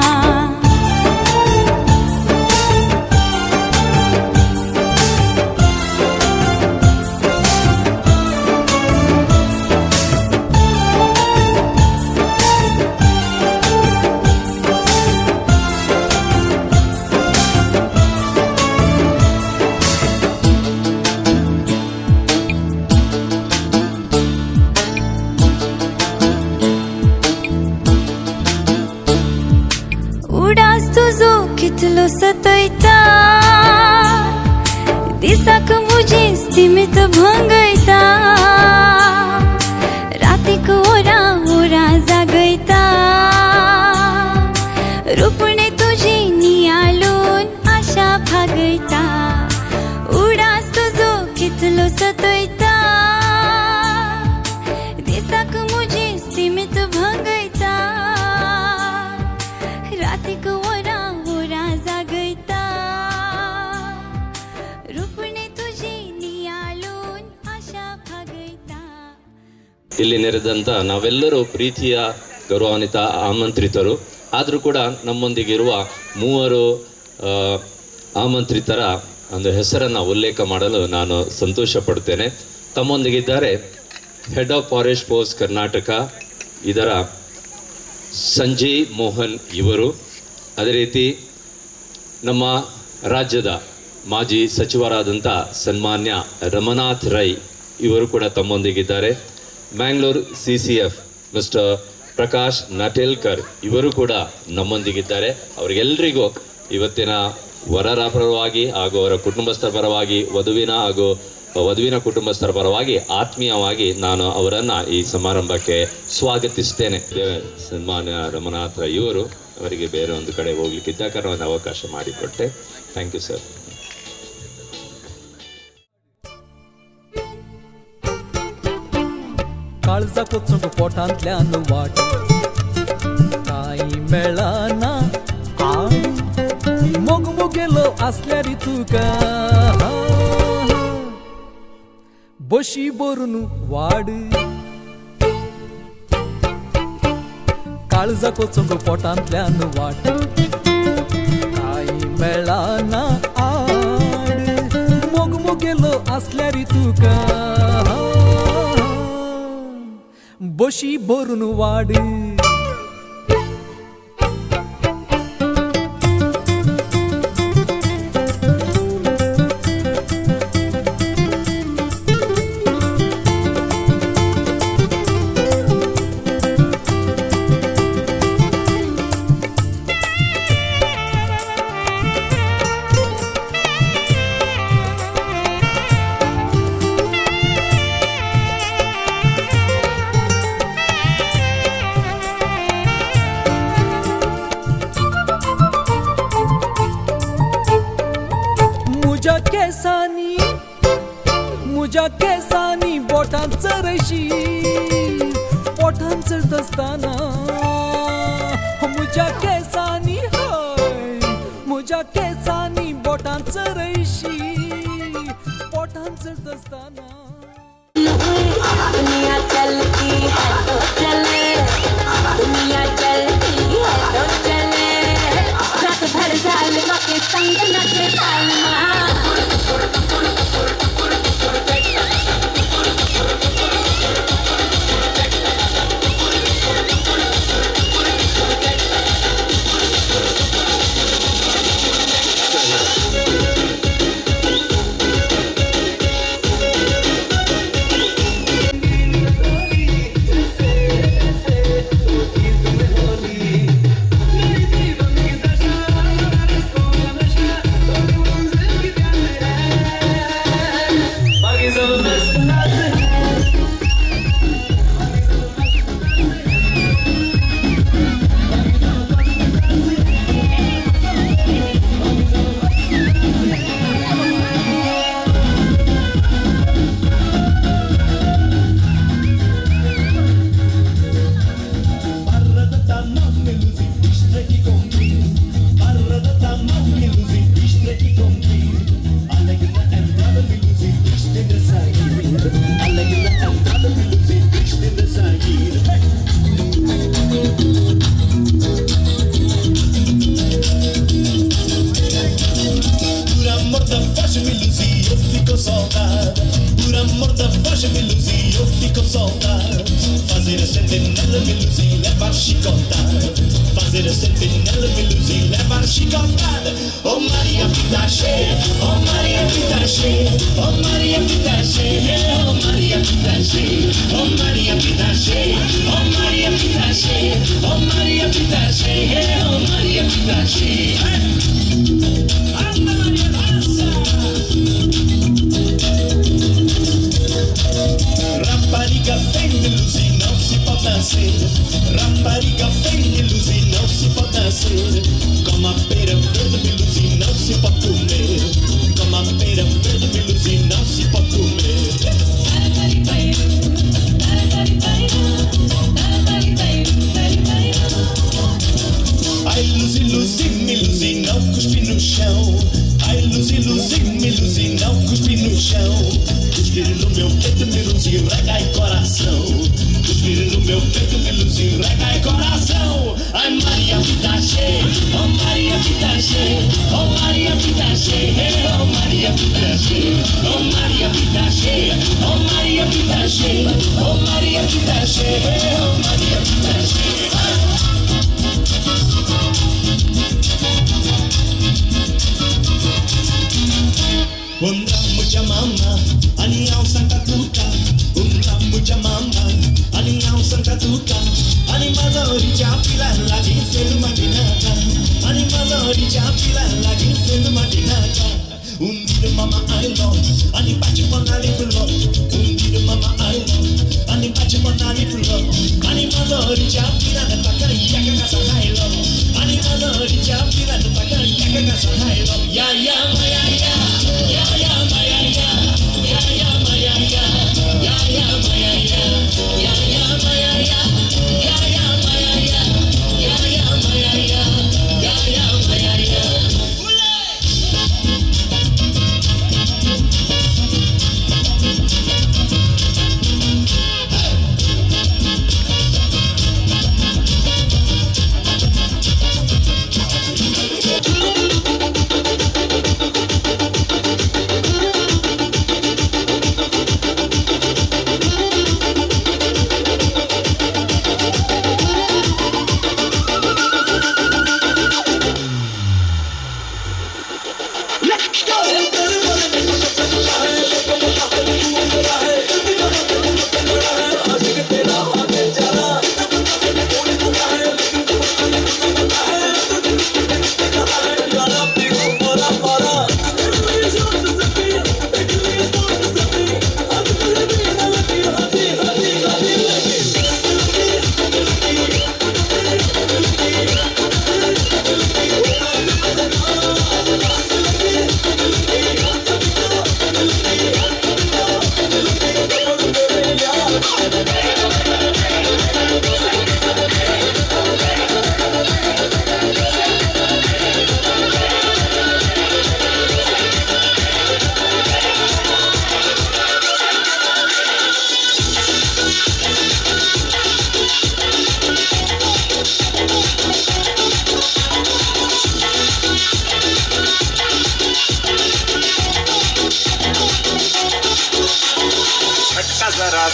उडास तुजो कितलो सतयता दिसाक म्हजी स्थिमीत भंगयता रातीक ओरा जागयता रुपणे तुजी नियाळून आशा भागयता उडास तुजो कितलो सतयता दिसाक म्हजी स्थिमीत भंगयता रातीक ओरा जागयता रुपणे तुझी नियाळून आशा भागयता ಇಲ್ಲಿ ನೆರೆದಂಥ ನಾವೆಲ್ಲರೂ ಪ್ರೀತಿಯ ಗೌರವಾನ್ವಿತ ಆಮಂತ್ರಿತರು ಆದರೂ ಕೂಡ ನಮ್ಮೊಂದಿಗಿರುವ ಮೂವರು ಆಮಂತ್ರಿತರ ಒಂದು ಹೆಸರನ್ನು ಉಲ್ಲೇಖ ಮಾಡಲು ನಾನು ಸಂತೋಷ ಪಡ್ತೇನೆ. ತಮ್ಮೊಂದಿಗಿದ್ದಾರೆ head of forest force Karnataka ಇದರ ಸಂಜಯ್ ಮೋಹನ್ ಇವರು, ಅದೇ ರೀತಿ ನಮ್ಮ ರಾಜ್ಯದ ಮಾಜಿ ಸಚಿವರಾದಂಥ ಸನ್ಮಾನ್ಯ ರಮನಾಥ್ ರೈ ಇವರು ಕೂಡ ತಮ್ಮೊಂದಿಗಿದ್ದಾರೆ. ಮ್ಯಾಂಗ್ಳೂರು CCF ಮಿಸ್ಟರ್ ಪ್ರಕಾಶ್ ನಟೇಲ್ಕರ್ ಇವರು ಕೂಡ ನಮ್ಮೊಂದಿಗಿದ್ದಾರೆ. ಅವರಿಗೆಲ್ಲರಿಗೂ ಇವತ್ತಿನ ವರರ ಪರವಾಗಿ ಹಾಗೂ ಅವರ ಕುಟುಂಬಸ್ಥರ ಪರವಾಗಿ ವಧುವಿನ ಕುಟುಂಬಸ್ಥರ ಪರವಾಗಿ ಆತ್ಮೀಯವಾಗಿ ನಾನು ಅವರನ್ನು ಈ ಸಮಾರಂಭಕ್ಕೆ ಸ್ವಾಗತಿಸ್ತೇನೆ. ಸನ್ಮಾನ್ಯ ರಮನಾಥ್ ರೈ ಇವರು ಅವರಿಗೆ ಬೇರೆ ಒಂದು ಕಡೆ ಹೋಗ್ಲಿಕ್ಕಿದ್ದ ಕಾರಣ ಒಂದು ಅವಕಾಶ ಮಾಡಿಕೊಟ್ಟೆ. Thank you sir. काळजा कोचूंक पोटांतल्यान वाट कांय मेळना मोगमोगेलो आसल्यार तुका बशी भरून वाड काळजा कोचूंक पोटांतल्यान वाट कांय मेळाना आड मोगमोगेलो असल्यारी तुका बशी भरून वाड मुझ्या केसांनी बोटांचं रेशीम ओठांत चढत असताना मुझ्या केसांनी मुझ्या केसांनी बोटांचं रेशीम ओठांत चढत असताना दुनिया चलती है तो चले दुनिया चलती है तो चले रात भर जालिमा के संग नचे तालमा Oh Maria vida cheia, oh Maria vida cheia, oh Maria vida cheia, oh Maria vida cheia, oh Maria vida cheia, oh Maria vida cheia, oh Maria vida cheia, oh Maria vida cheia. Anda Maria dança. Rapariga vem de luz e não se pode nascer. Rapariga vem de luz e não se pode nascer. Como a pera verde de luz e não se pode comer. Como a pera verde de luz e não se pode comer. Ai, luz e não cuspe no chão. Ai, luz e não cuspe no chão. Cuspir no meu peito, me luz e rega e coração. Cuspir no meu peito, me luz e rega e coração. Ai, Maria vida cheia, oh Maria vida cheia, oh Maria vida cheia, oh Maria vida cheia, oh Maria vida cheia, oh Maria vida cheia, oh Maria vida cheia, oh Maria vida cheia. Mucha mama, aniau Santa Tuca. Mucha mama, aniau Santa Tuca. Animadori chapila lagi selu madinata. Animadori chapila lagi selu madinata. Undir mama I love, ani pachi panali pulo. Undir mama I love, ani pachi panali pulo. Animadori chapila nataka yaka kasa hailo. Animadori chapila nataka yaka kasa hailo. Ya ya maya ya, ya ya maya ya, ya ya maya ya, ya ya maya ya, ya ya maya ya, ya ya maya ya, ya ya maya ya, ya ya maya ya.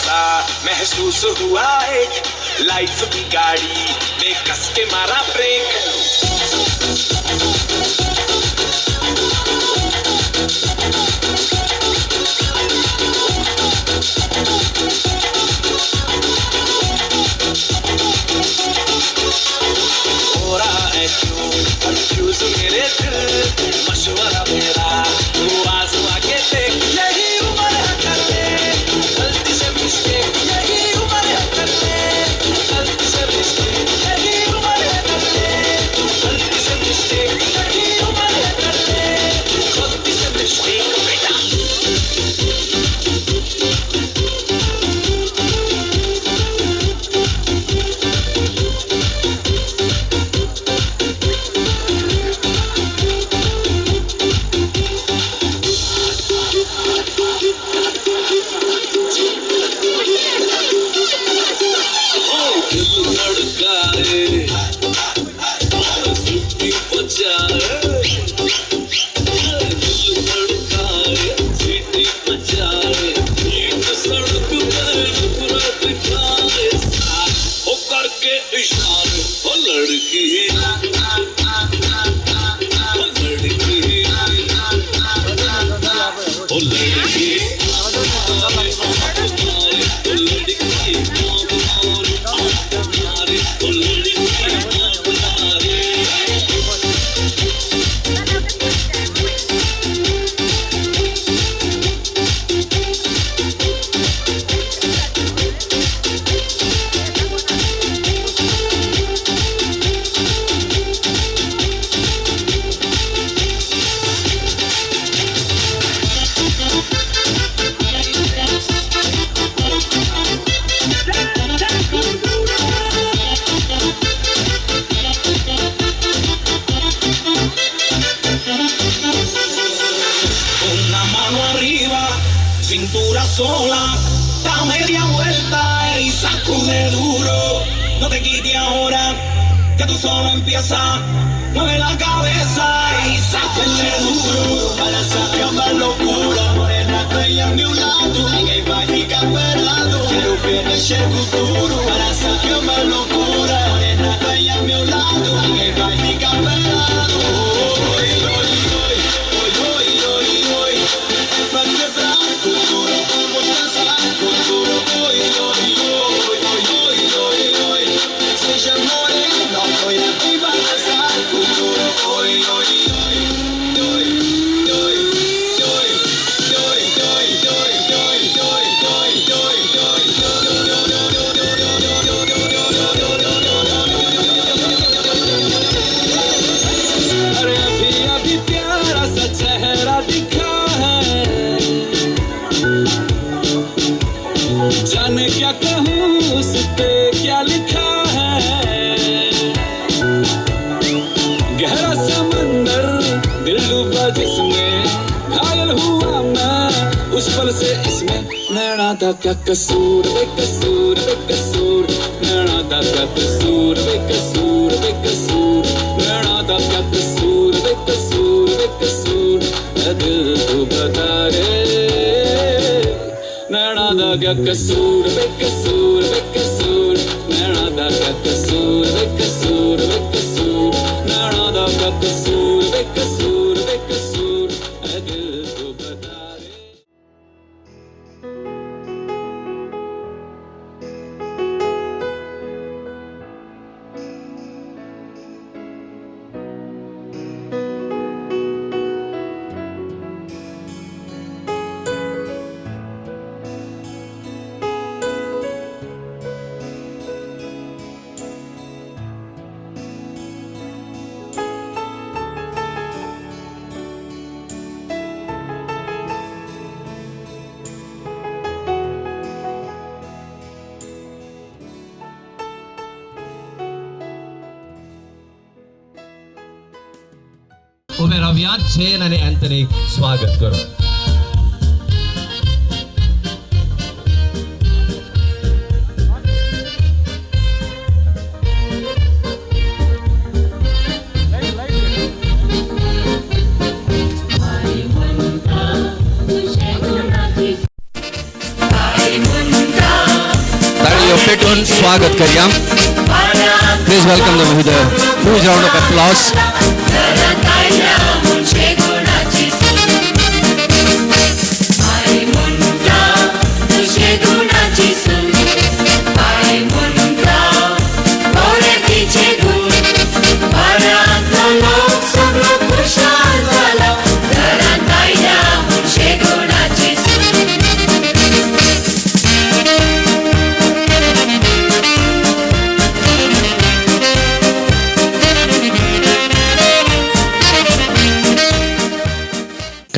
सा महसूस हुआ एक life की गाड़ी में कस के मारा break हो रहा है क्यों कंफ्यूज मेरे दिल मशवरा मेरा तू आजमा के देख यही उम्र है कर ले गलती से मिस्टेक यही उम्र है कर ले गलती से मिस्टेक यही उम्र है कर ले गलती से मिस्टेक यही उम्र है कर ले गलती से मिस्टेक बेटा cintura sola, da media vuelta y sacude duro. No te quites ahora, que tú solo empieza. Mueve la cabeza y sacude duro. Para sacar la locura, morena bella a mi lado. Ninguém vai ficar parado. Quero ver mexer com tudo. Para sacar la locura, morena bella a mi lado. Ninguém vai ficar parado. Oi, oi, oi, oi, oi, oi, oi. Pra quebrar com tudo, vamos dançar com tudo. Oi, oi, oi, oi, oi, oi, oi. Seja morena, loira, vem balançar com tudo. Oi, oi, oi, oi, oi, oi, oi, oi, oi, अरे अभी अभी प्यारा सा चेहरा दिखा है जाने क्या कहूँ उस पे क्या लिखा है गहरा समंदर दिल डूबा जिसमें घायल हुआ मैं उस पल से इसमें नैना था क्या कसूर बेकसूर बेकसूर नैना था क्या कसूर बेकसूर बेकसूर नैना था क्या कसूर बेकसूर बेकसूर ऐ दिल तू बता रे नैना था क्या कसूर बेकसूर बेकसूर नैना था क्या कसूर बेकसूर बेकसूर नैना था क्या कसूर बेकसूर बेकसूर ऐ दिल तू बता रे Ravaiyat Jain અને Anthony સ્વાગત કરો I स्वागत करूया. Please welcome them with a huge round of applause.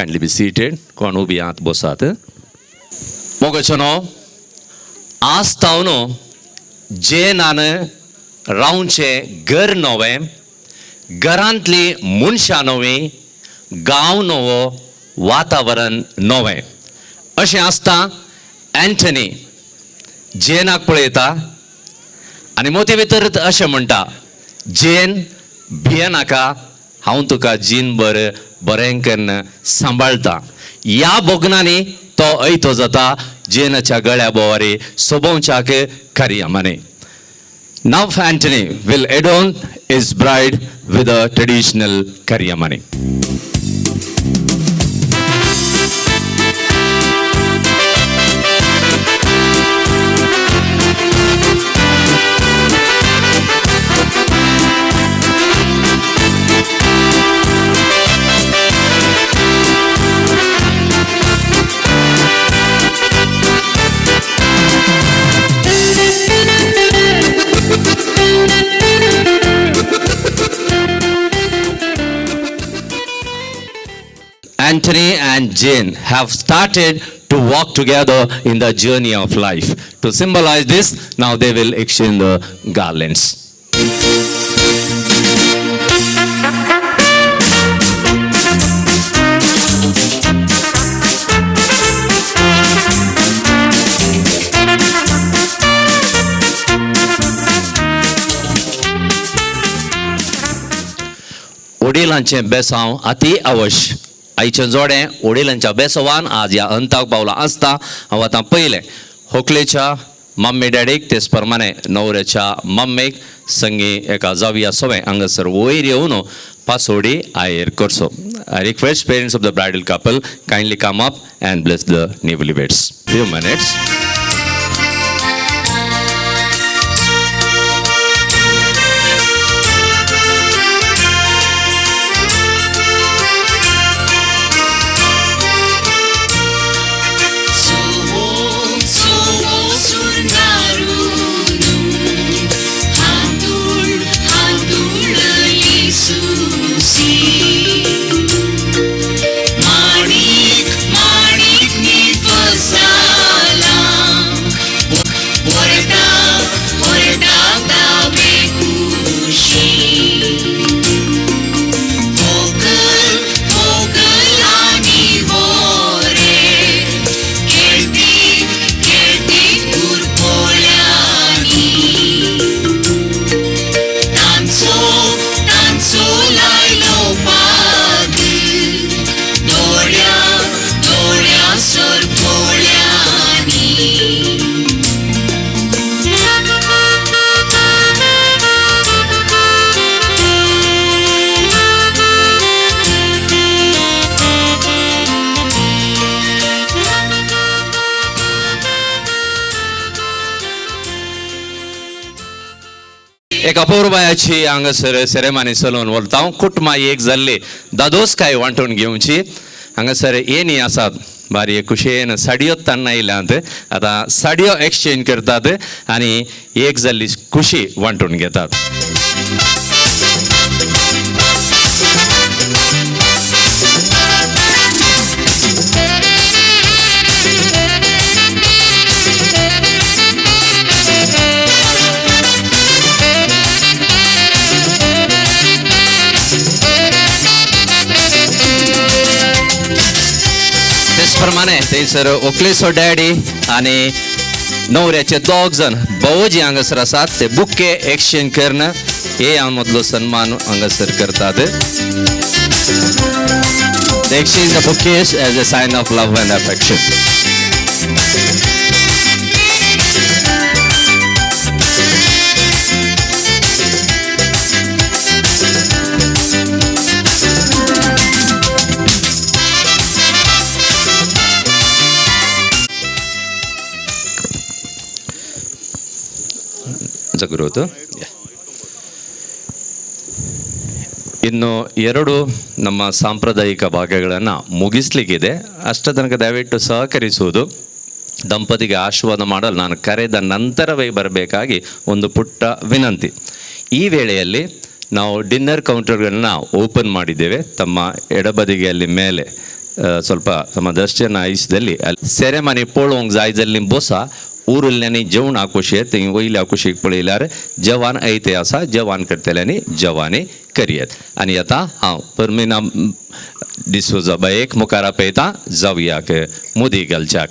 Kindly be seated. कोण उभी आत बसात. मोगचनो आज तावनो जे नान रावचे घर नवे घरांतली मनशां नवी गांव नवो वातावरण नवें अशें आसता. एंटनी जेनाक पळयता आनी मोती भितर अशें म्हणटा जेन भियेनाका हांव तुका जीनभर बरें करून सांबाळटा. ह्या बोगनांनी तो ऐतो जाता जेनाच्या गळ्या बोवारी सोबोवच्याक कार्यामाने. Now Anthony will adorn his bride with a traditional karyamani. Anthony and Jane have started to walk together in the journey of life. To symbolize this, now they will exchange the garlands. वडिलांचे बेसांव अति अवश्य. आईचे जोडे वडिलांच्या बेसवान आज ह्या अंताक पावला आसता. हांव आतां पयलें व्हंकलेच्या मम्मी डॅडीक तेच प्रमाणे न्हवऱ्याच्या मम्मीक संगी एका जावया सवय हांगासर वयर येवन पासोडी आयर करचो. I request parents of the bridal couple kindly come up and bless the newlyweds. Few minutes. एक अपूर्वायाची हांगासर सेरेमनी चलोवन वरता. कुटुंबा एक जाल्ली दादोसकाय वांटून घेवची. हांगासर येणी आसात बारी कुशेन साडयो तान्ना येयल्यात. आतां साडयो एक्सचेंज करतात आनी एक जाल्ली खुशी वांटून घेतात. प्रमाणे थंयसर व्हंकलेचो डॅडी आनी न्हवऱ्याचे दोग जण भोवजी हांगासर आसात. ते बुके एक्सचेंज करून हे मदलो सन्मान हांगासर करतात. They exchange the bouquets as a sign of love and affection. ಜಗರೋದು. ಇನ್ನು 2 ನಮ್ಮ ಸಾಂಪ್ರದಾಯಿಕ ಭಾಗಗಳನ್ನು ಮುಗಿಸ್ಲಿಕ್ಕಿದೆ. ಅಷ್ಟ ತನಕ ದಯವಿಟ್ಟು ಸಹಕರಿಸುವುದು. ದಂಪತಿಗೆ ಆಶೀರ್ವಾದ ಮಾಡಲು ನಾನು ಕರೆದ ನಂತರವೇ ಬರಬೇಕಾಗಿ ಒಂದು ಪುಟ್ಟ ವಿನಂತಿ. ಈ ವೇಳೆಯಲ್ಲಿ ನಾವು ಡಿನ್ನರ್ ಕೌಂಟರ್ಗಳನ್ನ ಓಪನ್ ಮಾಡಿದ್ದೇವೆ. ತಮ್ಮ ಎಡಬದಿಗೆ ಅಲ್ಲಿ ಮೇಲೆ ಸ್ವಲ್ಪ ತಮ್ಮ ದರ್ಶನ ಆಯಿಸಿದಲ್ಲಿ ಅಲ್ಲಿ ಸೆರೆಮನಿ पोळोवंक जाय जाल्ली बोसा उरिल्ल्यांनी जेवण आकुशेत थंय वयल्या कुशीक पळयल्यार जवान ऐते आसा, जवान करतल्यांनी जवानी करयेत. आनी आतां हांव परमिना डिसोजा बायेक मुखार आपयता जावयाक मुदी घालच्याक.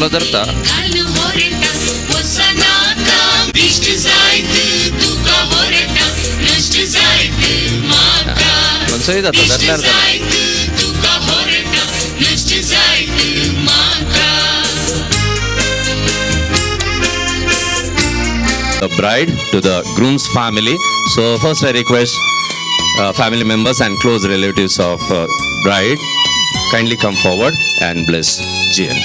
तो धरता सही जाता धरल्यार The bride to the groom's family. So first I request family members and close relatives of bride kindly come forward and bless Jian.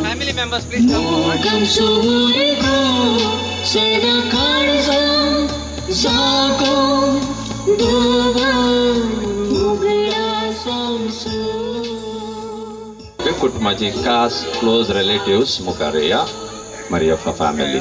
Family members, please कुटुंबाची खास क्लोज रिलेटिव्स मुखार या Maria family.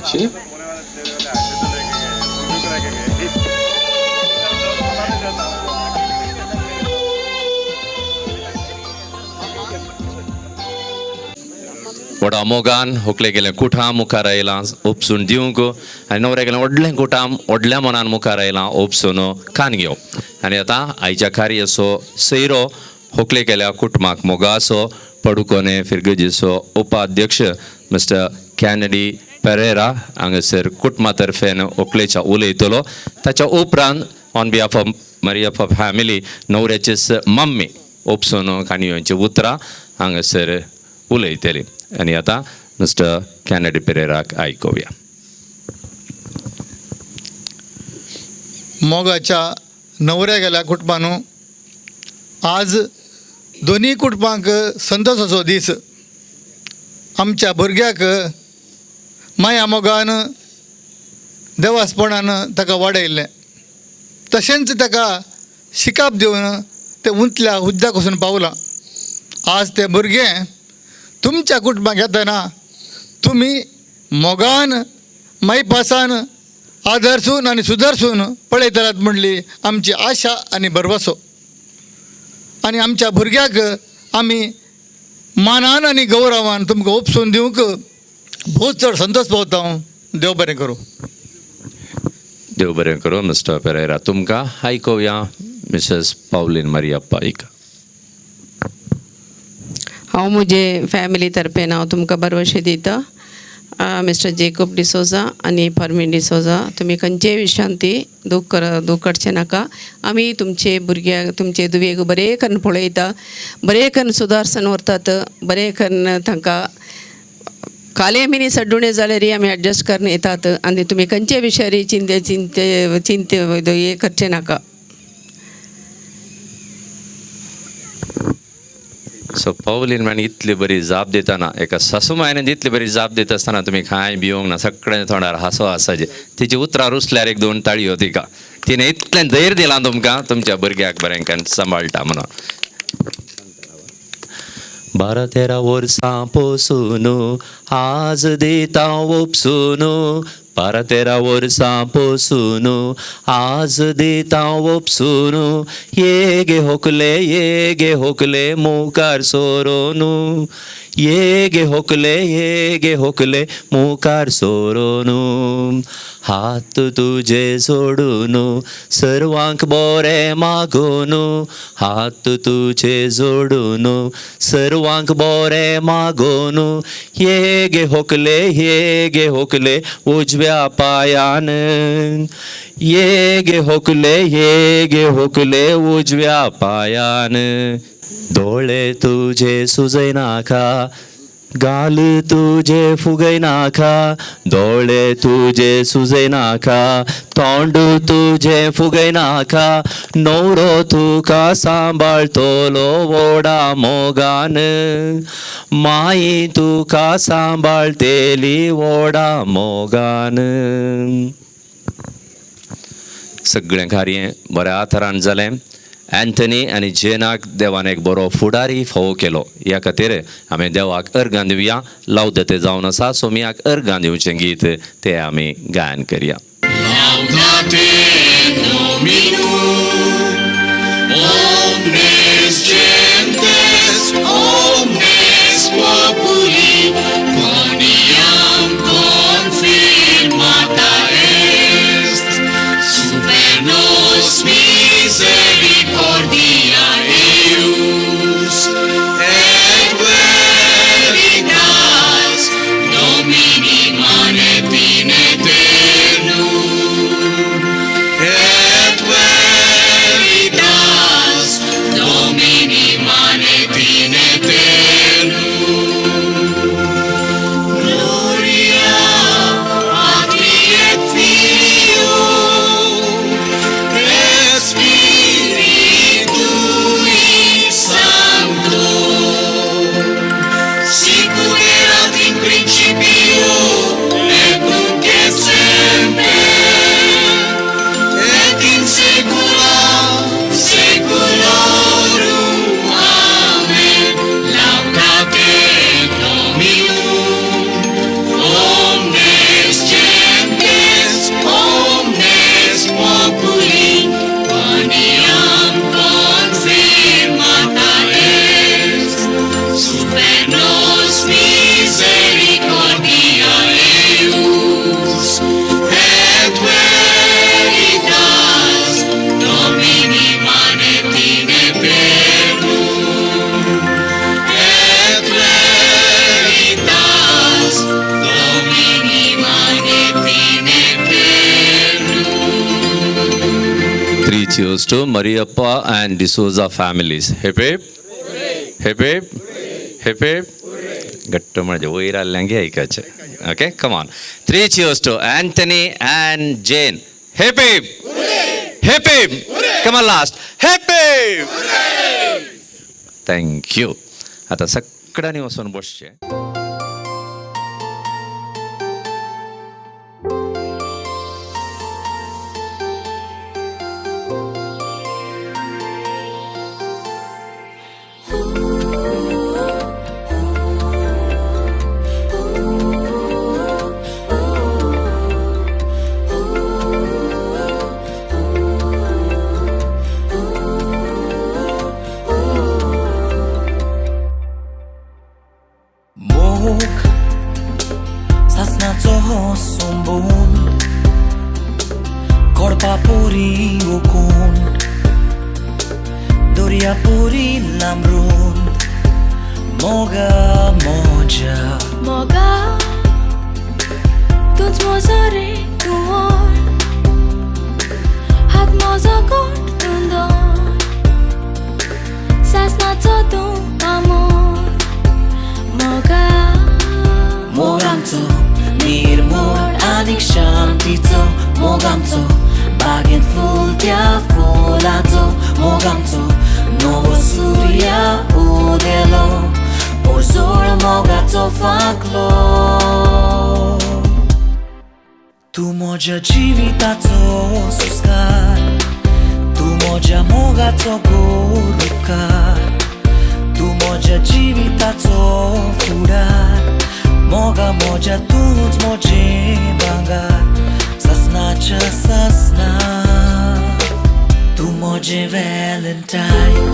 वडा मोगान होकले गेले कुठाम मुखार आयला उपसून दिवंक आनी नवऱ्या गेले व्हडलें कुठाम व्हडल्या मनान मुखार आयला उपसून कान घेवप. आनी आतां आयच्या कार्याचो सैरो होकले गेल्या कुटुंबाक मोगाचो पडुकोने फिरगजीचो उपाध्यक्ष मिस्टर कॅनेडी पेरेरा हांगासर कुटुंबा तर्फेन ओकलेच्या उलयतलो. ताच्या उपरांत on behalf of Maria of family न्हवऱ्याचे मम्मी ओपसून काणयोची उतरां हांगासर उलयतली. आनी आतां मिस्टर कॅनेडी पेरेराक आयकुया. मोगाच्या न्हवऱ्या गेल्या कुटुंबान आज दोनी कुटुंबांक संतोशाचो दीस. आमच्या भुरग्याक माया मोगान देवासपणान ताका वाडयल्लें, तशेंच ताका शिकाप दिवन तें उंचल्या हुद्द्याक वचून पावलां. आज तें भुरगें तुमच्या कुटुंबाक येतना तुमी मोगान मायपासान आदरसून आनी सुदरसून पळयतल्यात म्हणली आमची आशा आनी भरवसो. आनी आमच्या भुरग्याक आमी मानान आनी गौरवान तुमकां उपसून दिवंक बहुत चड संतोश पावता. देव बरें करूं. देव बरें करूं मिस्टर पेरेरा. तुमकां आयकुया मिसेस पावलीन मारिया पाईक. हांव म्हजे फॅमिली तर्फेन हांव तुमकां बरवशें दिता. मिस्टर जेकोब डिसोजा आनी परमीन डिसोजा, तुमी खंयचेय विशांती दूख करचें नाका. आमी तुमचे भुरग्याक तुमचे दुवेक बरें करून पळयता, बरें करून सुदारसन व्हरतात, बरें करून तांकां काले मिनी सड्डुणे जाल्यारय आमी एडजस्ट करून येतात. आनी तुमी खंयचे विशयारी चिंते हे करचें नाका. सो पावलीन म्हण इतली बरी जाप दितना एका सासू मायन इतली बरी जाप दिता आसतना तुमी कांय भिवंक ना. सगळें तोंडार हांसो आसाचे. तिची उतरां रुसल्यार एक दोन ताळयो तिका. तिणें इतलें धैर्य दिलां तुमकां तुमच्या भुरग्याक बरें करून सांबाळटा म्हणून. 12-13 वर्सां पोसून आज दिता उपसून. 12-13 वर्सां पोसून आज दिता उपसून. ये गे होकले मुखार सोरोन. ये गे होकले मुखार सोरोन. हात तुजे जोडून सर्वांक बरें मागून. हात तुजे जोडून सर्वांक बरें मागून. ये गे होकले उजव्या पायान. ये गे होकले उजव्या पायान. दोळे तुजे सुजय नाका, गाल तुजे फुगय नाका. दोळे तुजे सुजय नाका, तोंड तुजे फुगय नाका. न्हवरो तुका सांबाळतलो व्हडा मोगान. माई तुका सांबाळतेली व्हडा मोगान. सगळें कार्य बऱ्या तरान जालें. एंथनी आनी जेनाक देवान एक बरो फुडारी फोव केलो. ह्या खातीर आमी देवाक अर्गां दिवया. लावदते जावन आसा, सोमयाक अर्गां दिवचें गीत तें आमी गायन करया. cheers to Mariappa and D'Souza families. Hip hip. Hip hip. Hip hip. गट्टू म्हणजे वैर आल्यांगे ऐकायचे. Okay, come on. 3 cheers to Anthony and Jane. Hip hip. Hip hip. Come on last. Hip hip. Thank you. आता सगळ्यांनी वचून बसचे. मोग सासनाचो हो सोंबून कोडपा पोरी ओकून दोरया पोरी लांबरून मोगा मोजा मोगा तूच मोजो रे तूं हात मोजो कोट तूं दोन सासनाचो तूं आमोर मोगा मोग आमचो निर्मळ आनीक शांतीचो मोग आमचो बागेंत फूल त्या फुलाचो मोग आमचो नवो सूर्य उदेलो पोरजोळ मोगाचो फांकलो तूं म्हज्या जिविताचो सुस्कार तूं म्हज्या मोगाचो गोड उपकार तूं म्हज्या जिविताचो फुडार मोगा म्हज्या तूंच म्हजें भांगार ससनाच्या ससना तूं म्हजें व्हॅलेंटायन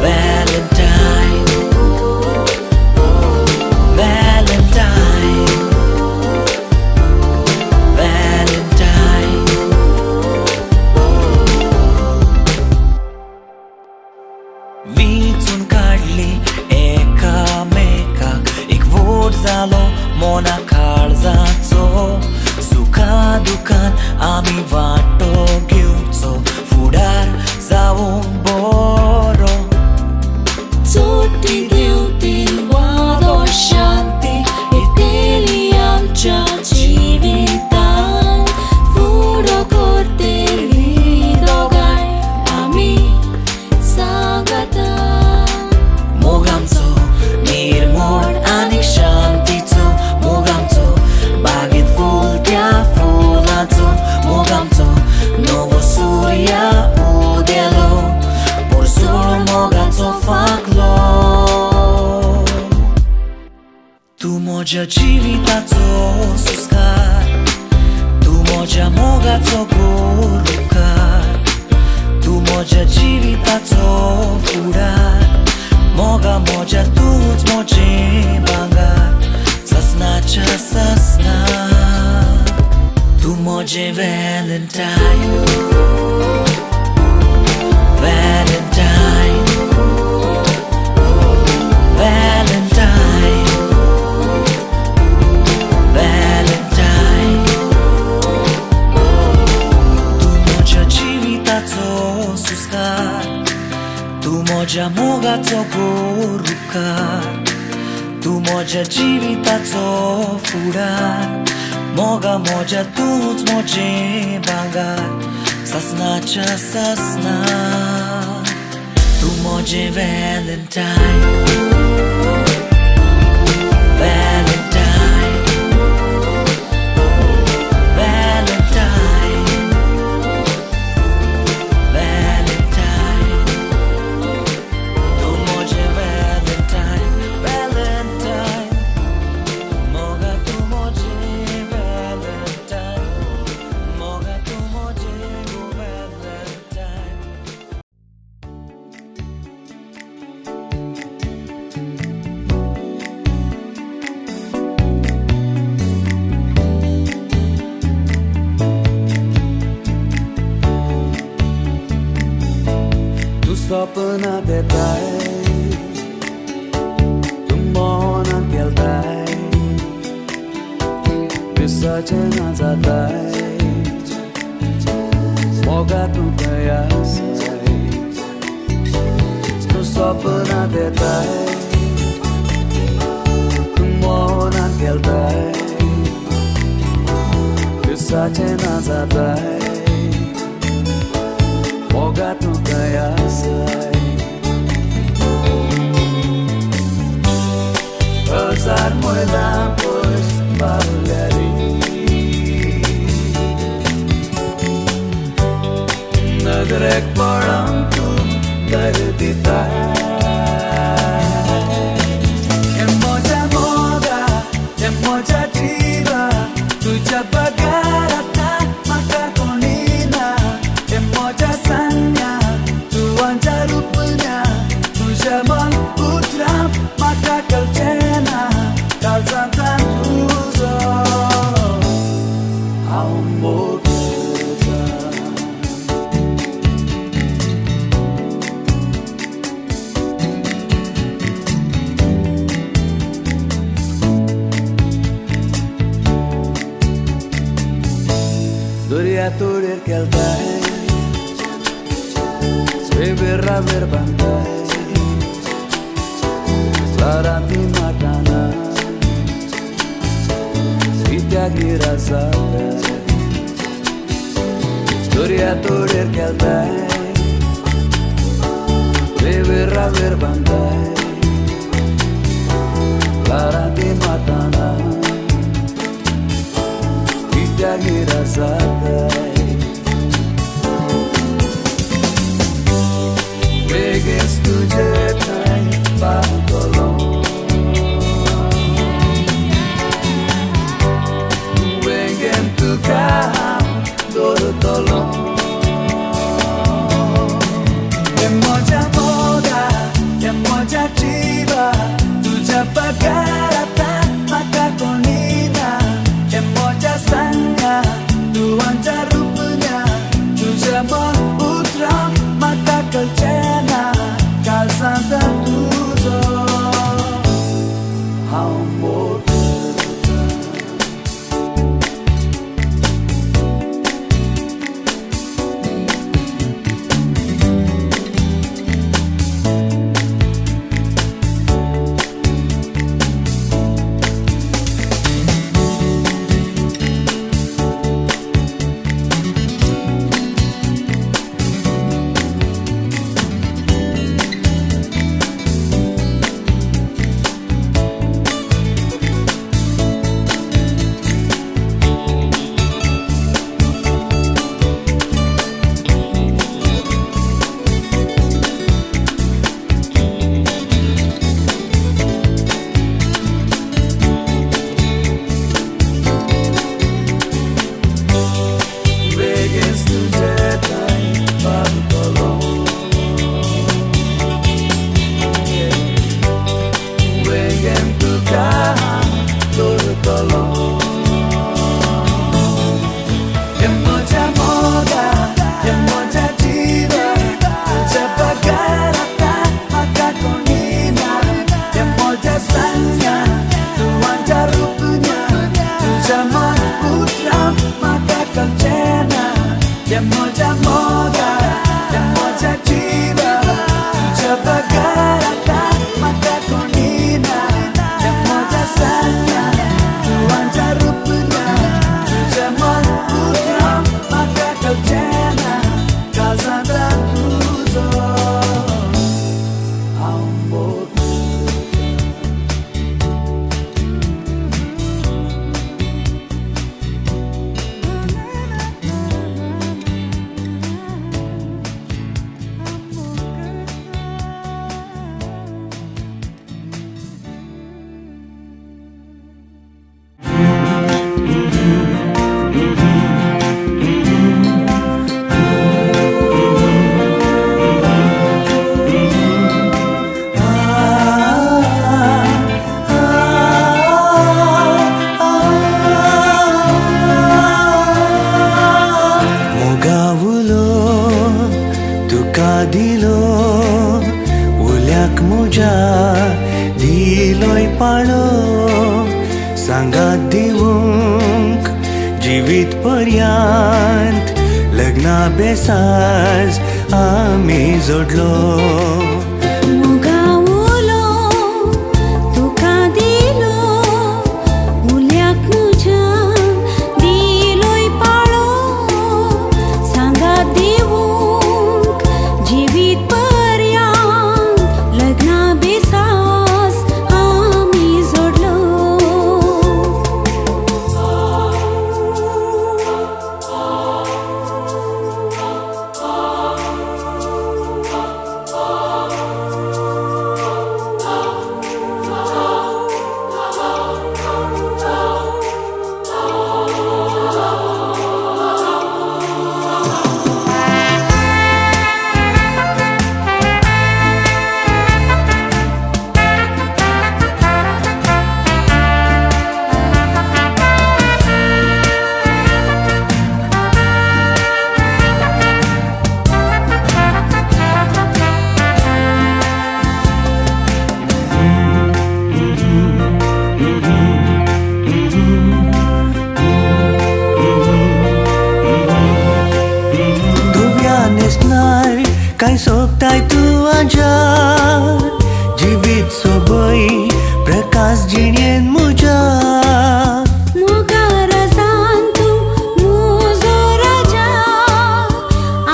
व्हॅलेंटायन व्हॅलेंटायन व्हॅलेंटायन विचून काडली एकामेकाक एक वोट जालो मोना काळजाचो सुखा दुखान आमी वांटो घेवचो फुडार जावंक बरो चोटी देवतील वादो शांती येतेली आमच्या जिवितान फुडो करतेली दोगांय आमी सांगातान मोग आमचो निर्मळ आनीक शांतीचो मोग आमचो बागेंत फूल त्या फुलाचो मोग आमचो नवो सूर्य उदेलो पोरजोळ मोगाचो फांकलो तूं म्हज्या जिविताचो सुस्कार तूं म्हज्या मोगाचो गोड उपकार तूं म्हज्या जिविताचो फुडार मोगा म्हज्या तूंच म्हजें भांगार ससनाच्या ससना तूं म्हजें व्हॅलेंटायन व्हॅलेंटायन व्हॅलेंटायन व्हॅलेंटायन तूं म्हज्या जिविताचो सुस्कार तूं म्हज्या मोगाचो गोड उपकार तूं म्हज्या जिविताचो फुडार मोगा म्हज्या तूंच म्हजें भांगार ससनाच्या ससना तूं म्हजें व्हॅलेंटायन व्हॅलेंटायन व्हॅलेंटायन व्हॅलेंटायन तूं म्हजें व्हॅलेंटायन व्हॅलेंटायन मोगा तूं म्हजें व्हॅलेंटायन मोगा तूं म्हजें व्हॅलेंटायन स्वप्नात येताय तूं मोहनात गेलताय विसर्जना जाताय मोगा तुका यासाय तू स्वप्नात येताय तू मोहनात गेलताय दिसाचे ना जाताय मोगा तुका यासाय हजार मोयलां पयस बावल्यारी नदरेक पडोन तूं घर दिताय हें म्हज्या मोगा हें म्हज्या जिवा तुज्या पगार आतां म्हाका कोणी ना हें म्हज्या सांग्याक तुवांच्या रुपण्या तुज्या मन उतरां म्हाका कळचें ना काळजांतल्यान तुजो हांव मोग करतां दर्या तोडेर केलताय स्वेबेर राबेर बांदताय राती माटाना कित्याक आसाताय दर्या तोडेर केलताय स्वेबेर राबेर बांदताय राती माटाना कित्याक आसाताय वेगळेच तुजे थंय पावतलो वेगळेन तुका हांव दवरतलो हें म्हज्या मोगा हें म्हज्या जिवा तुज्या पगार आतां म्हाका कोणी ना हें म्हज्या सांग्या तुवांच्या रुपण्या तुज्या मन उतरां म्हाका कळचें ना काळजांतल्यान तुजो हांव मोग करतां वेगळेच तुजे थंय पावतलो वेगळेन तुका हांव दवरतलो हें म्हज्या मोगा हें म्हज्या जिवा तुज्या पगार आतां म्हाका कोणी ना हें म्हज्या सांग्या तुवांच्या रुपण्या तुज्या मन उतरां म्हाका कळचें ना हें म्हज्या मोगा हें म्हज्या जिवा तुज्या पगार आतां म्हाका कोणी ना हें म्हज्या सांग्या तुवांच्या रुपण्या तुज्या मन उतरां म्हाका कळचें ना काळजांतल्यान तुजो हांव मोग मोगावलो तुका दिलो उल्याक म्हज्या दिलोय पाळो सांगात दिवंक जिवीत पर्यंत लग लग्ना बेसाज आमी जोडलो मोगा उलो तुका दिलो उल्याक तुझ्या दिलोय पाळो सांगा दिवूंक जिवीत पर्यंत लग्ना बेसास आमी जोडलो काय सोबताय तूं आजार जिवीत सोबय प्रकाश जिणेन म्हज्या मोगा रजान तूं म्हजो राजा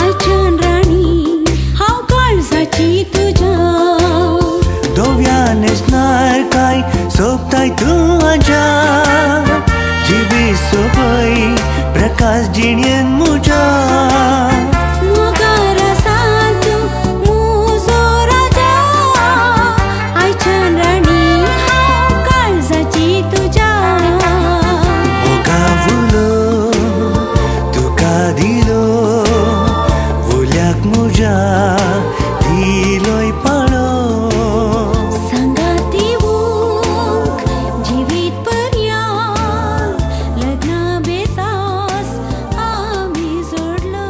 आयच्यान राणी हांव काळजाची तुज्या दोव्या नेसणार काय सोबताय तूं आजार जिवीत सोबय प्रकाश जिणेन म्हज्या दिलोय पाळो सांगा दिवूंक जिवीत पर्यंत लग्ना बेसास आमी जोडलो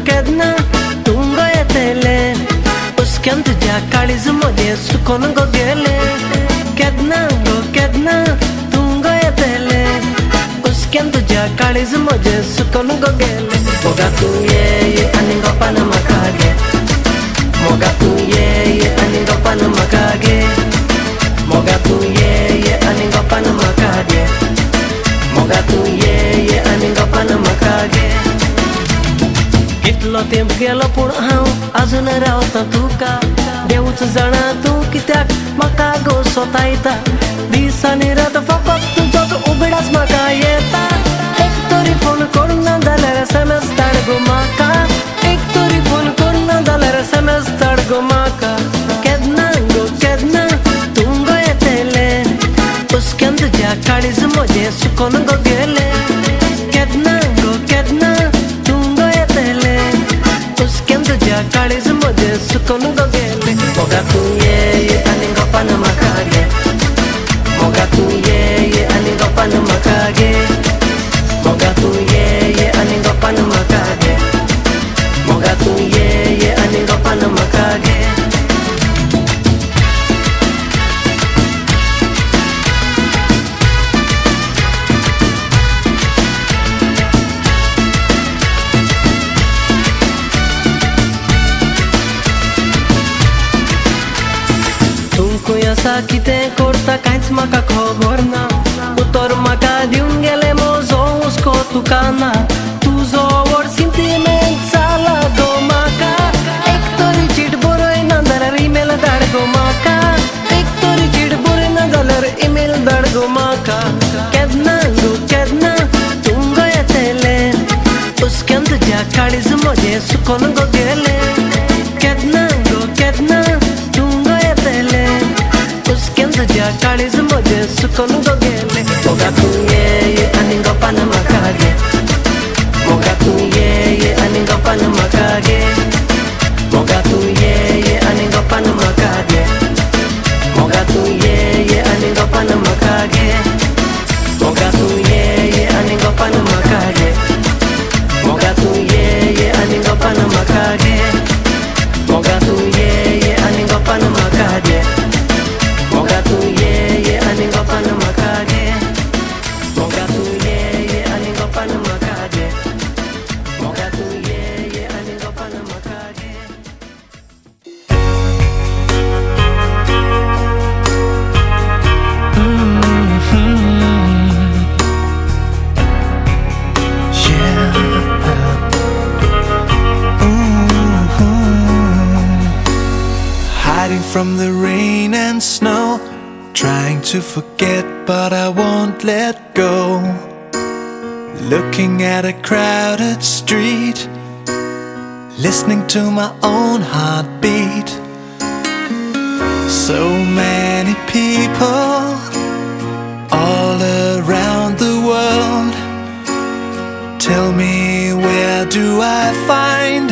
केदना तुंग येतेले उसक्यान तुज्या काळीज मध्ये सुकोन गो गेले केदना तुंग येतेले उसक्यान तुज्या काळीज मध्ये सुकोन गो गेले मोगा तूं ये आनी गोपान म्हाका गे मोगा तूं ये आनी गोपान म्हाका गे मोगा तूं ये आनी गोपान म्हाका गे मोगा तूं ये आनी गोपान म्हाका गे कितलो तेंप गेलो पूण हांव अजून रावता तुका देवूच जाणा तूं कित्याक म्हाका गो सोतायता दीस आनी रात फकत तुजोच उगडास म्हाका येता एक तरी फोन करून ना जाल्यार SMS धाड गो म्हाका एक तरी फोन करून ना जाल्यार SMS धाड गो म्हाका केदना तूं गो येतेले उसक्यान तुज्या काळीज म्हजें सुकोन गो गेले केदना तूं गो येतेले उसक्यान तुज्या काळीज मध्ये सुकोन गो गेले मोगा तूं ये आनी गोपान म्हाका गे मोगा तूं ये आनी गोपान म्हाका गे मोगा तूं ये आनी गोपान म्हाका गे मोगा तूं ये आनी गोपान म्हाका गे आसा कितें करता कांयच म्हाका खबर ना उतर म्हाका दिवन गेले म्हजो हुस्को तुका ना तुजो व्हड सेंटिमेंट जाला गो म्हाका एक तरी चीट बरय ना जाल्यार ईमेल धाड गो म्हाका एक तरी चीट बरय ना जाल्यार ईमेल धाड गो म्हाका केदना तूं गो येतेले उसक्यान तुज्या काळीज म्हजें सुकोन गो गेले केदना तूं गो येतेले उसक्यान तुज्या काळीज म्हजें सुकोन गो गेले मोगा तूं ये आनी गोपान म्हाका गे मोगा तूं ये आनी तू ये आणि गप्पान म्हाका घे मोगा तू ये आणि गप्पान म्हाका घे मोगा तू ये आणि गप्पान म्हाका घे मोगा तू ये आणि गप्पान म्हाका घे मोगा तू ये आणि गप्पान म्हाका घे मोगा तू ये आणि गप्पान म्हाका घे मोगा तू ये आणि गप्पान म्हाका घे Hiding from the rain and snow, trying to forget but I won't let go. Looking at a crowded street, listening to my own heartbeat. So many people all around the world. Tell me, where do I find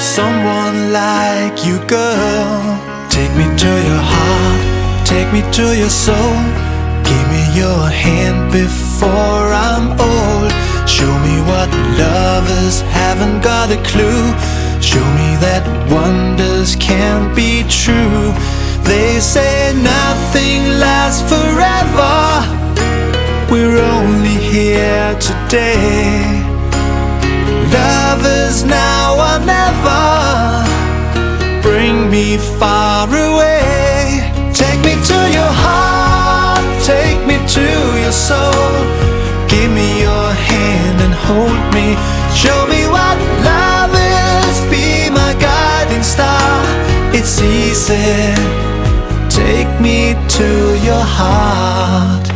someone like you, girl? Take me to your heart, take me to your soul. Give me your hand before I'm old. Show me what lovers haven't got a clue. Show me that wonders can't be true. They say nothing lasts forever. We're only here today. Love is now or never. Bring me far away. Take me to your heart, take me to your soul. Give me your hand and hold me. Show me what love is, be my guiding star. It's easy. Take me to your heart.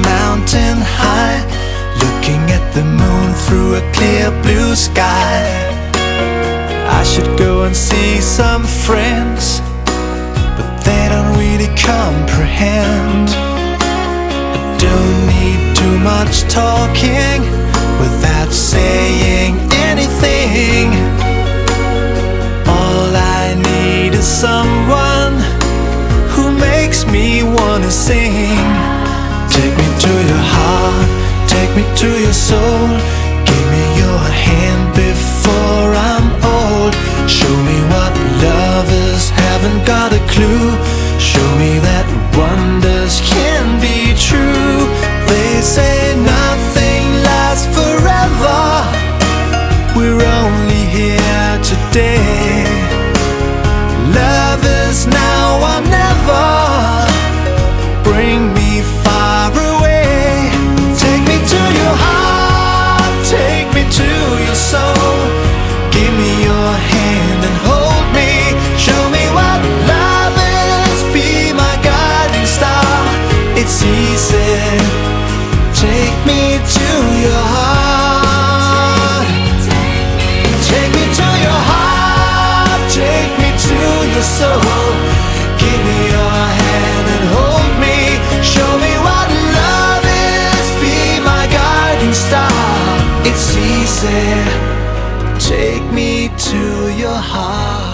Mountain high, looking at the moon through a clear blue sky. I should go and see some friends, but they don't really comprehend. I don't need too much talking without saying anything. All I need is someone who makes me wanna sing. Take me to your heart, take me to your soul. Give me your hand before I'm old. Show me what lovers haven't got a clue. Show me that wonders can be true. They say nothing lasts forever. We're only here today. Love is now or never. Bring me far away. Take me to your heart, take me to your soul. Give me your hand and hold me. Show me what love is, be my guiding star. It's easy. Take me to your heart. Take me to your heart, take me to your soul. Give me your hand and hold me. Show me what love is, be my guiding star. It's easy. Take me to your heart.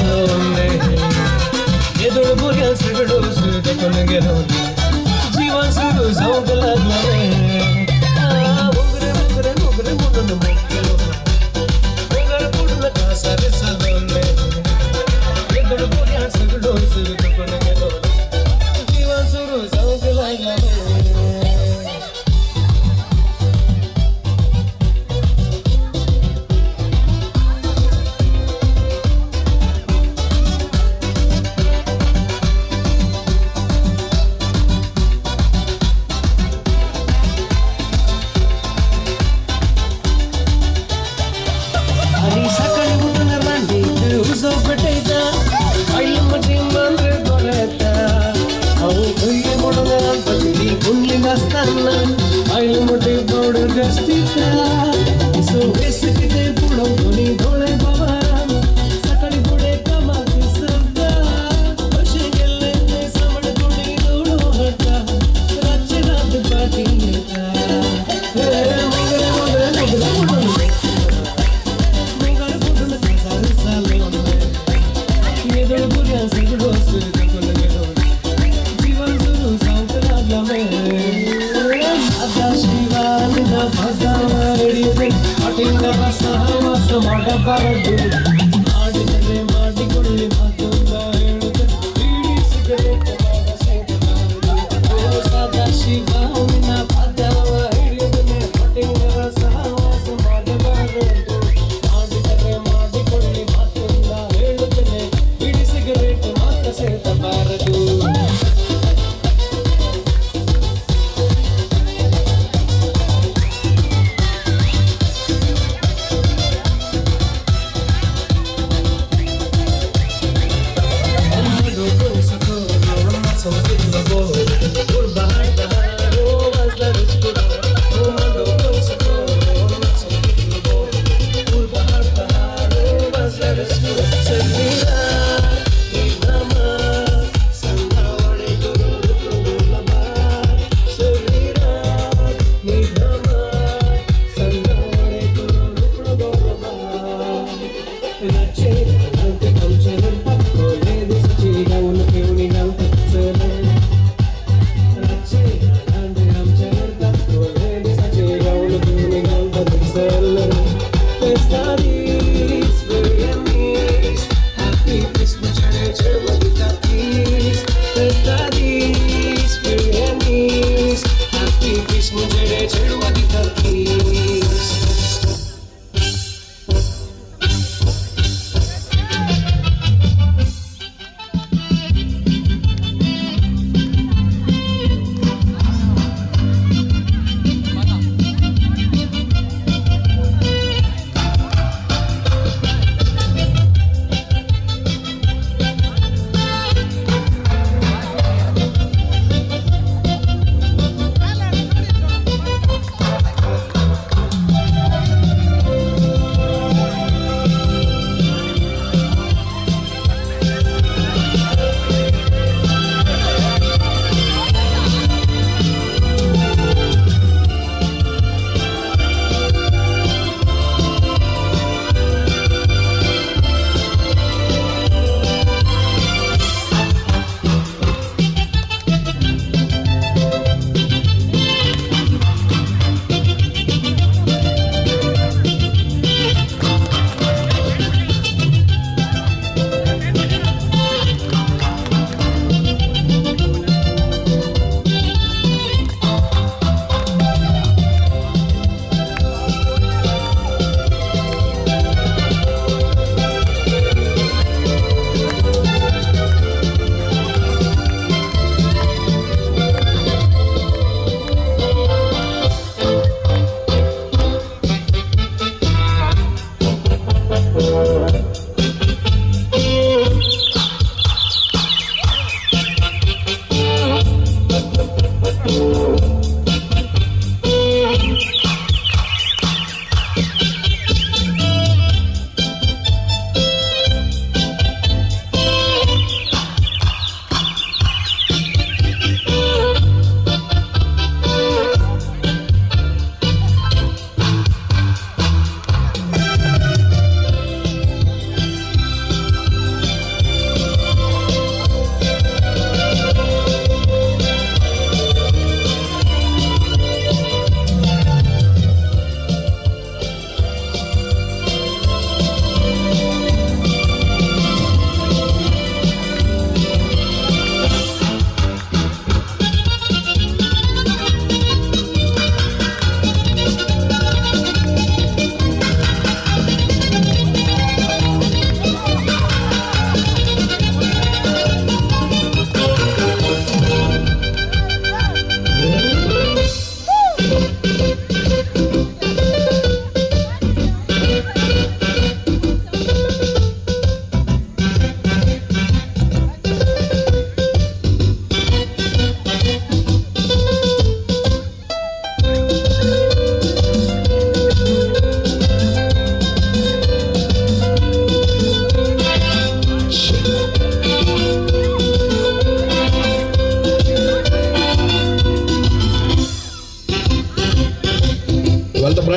झालोले येदोळ भुरग्या सगळो सुदकून गेलो जीवन सुरू जाऊक लागलोले मोगरे मोगरे मोगरे म्हणून मोगलो मोगर पूर्ण कासारे झालोले येदोळ भुरग्या सगळो सुदकून गेलो जीवन सुरू जाऊक लागलोले आणि सकाळी उठून रांडीत उजो पेटायचा आईला मध्ये मांजर गोऱ्याचा अहो भैये म्हणून पत्नी कुंडली नसताना आईला मोठे पावडर गस्तीचा सो वेस किती पुढं दोन्ही डोळे बाबा सकाळी पुढे कामात दिसता कसे गेले ते सामड कोणी दौडो होता रातची रात पाठी येता मोगरे मोगरे मोगरे म्हणून जीवन सुरू जाऊक लागला शिवाला भगावाडी पाटिंग बसा वास माड बारडू आडले माडी कोळी मातुंगा हेळुत बीडी सिगरेट मागसे ओ सदा शिवाला भगावाडी पाटिंग बसा वास माड बारडू आडले माडी कोळी मातुंगा हेळुत बीडी सिगरेट मागसे बारडू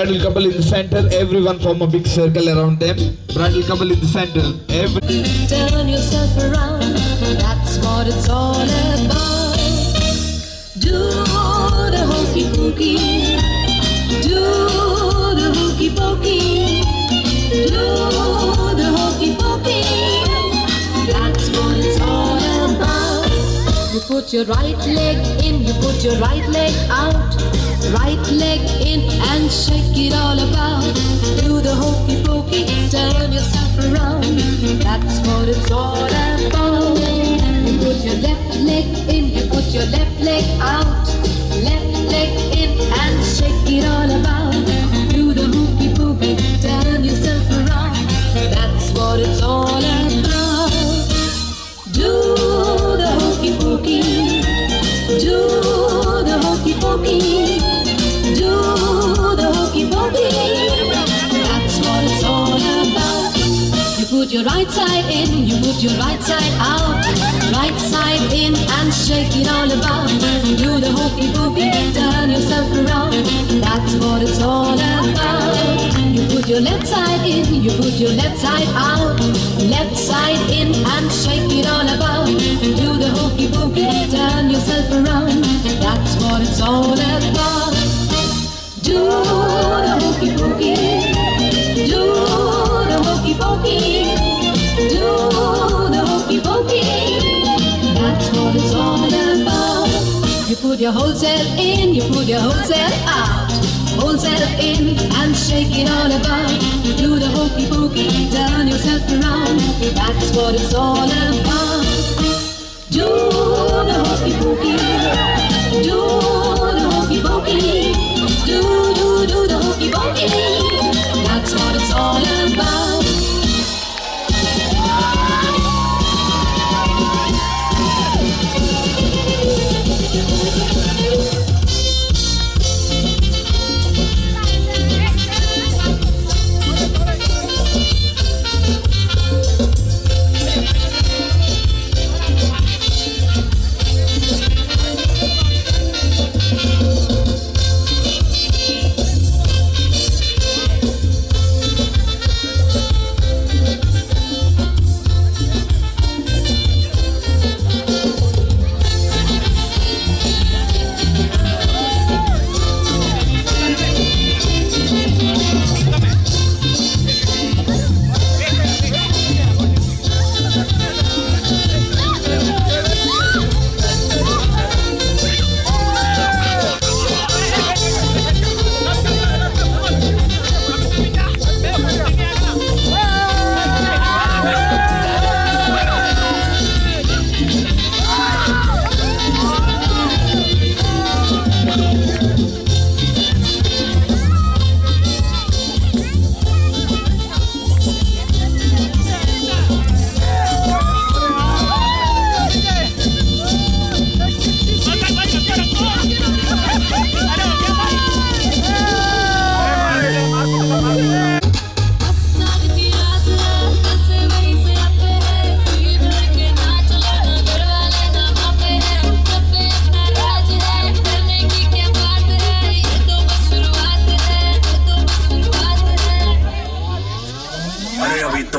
bridal couple in the center. Everyone form a big circle around them. Bridal couple in the center. Turn yourself around, that's what it's all about. Do the hokey pokey, do the hokey pokey, do the hokey pokey. That's what it's all about. You put your right leg in, you put your right leg out. Right leg in and shake it all about. Do the hokey pokey, turn yourself around. That's what it's all about. You put your left leg in, you put your left leg out. Left leg in and shake it all about. Do the hokey pokey, turn yourself around. That's what it's all about. Do the hokey pokey, do the hokey pokey. Do the hokey pokey, that's what it's all about. You put your right side in, you put your right side out. Right side in and shake it all about. Do the hokey pokey, turn yourself around. That's what it's all about. You put your left side in, you put your left side out. Left side in and shake it all about. Do the hokey pokey, turn yourself around. That's what it's all about. Do the hokey pokey, do the hokey pokey, do the hokey pokey. That's what it's all about. You put your whole self in, you put your whole self out. Whole self in and shake it all about. Do the hokey pokey, turn yourself around. That's what it's all about. Do the hokey pokey, do the hokey pokey. Do the hokey pokey. That's what it's all about.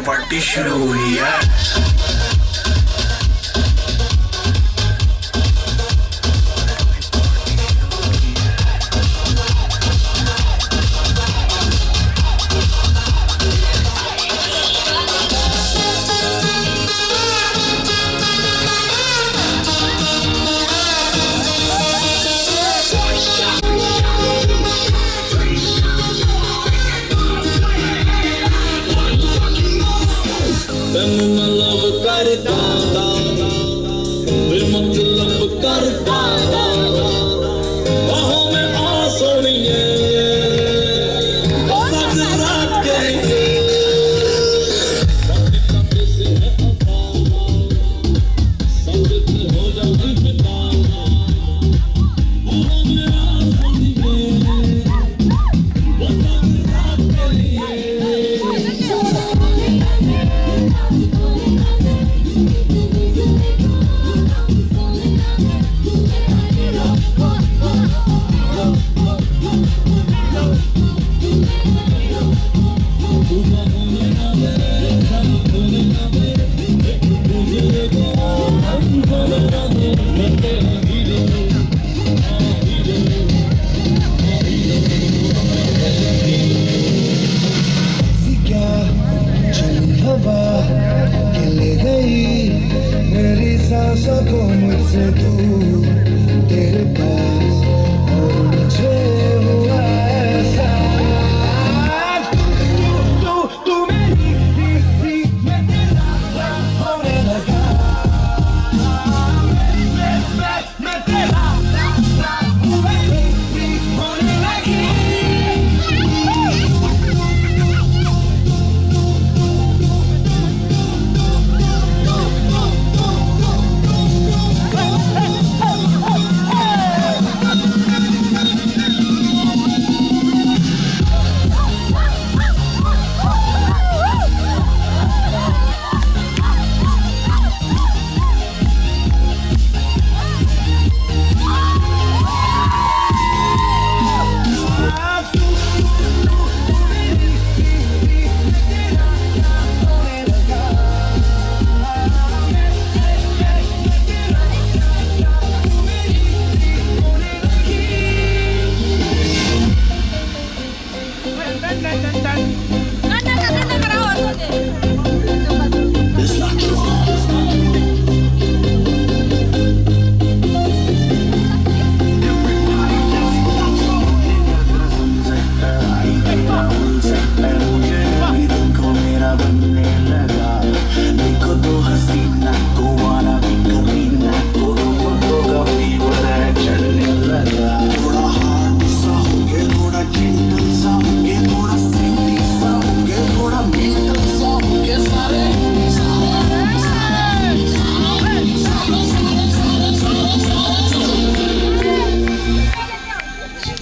Party शुरू हुई है। क्या चली हवा के ले गई मेरी सांसों को मुझसे दूर तेरे पास और मुझे हुआ एहसास तू मेरी मैं तेरा होने लगा मैं तेरा होने लगी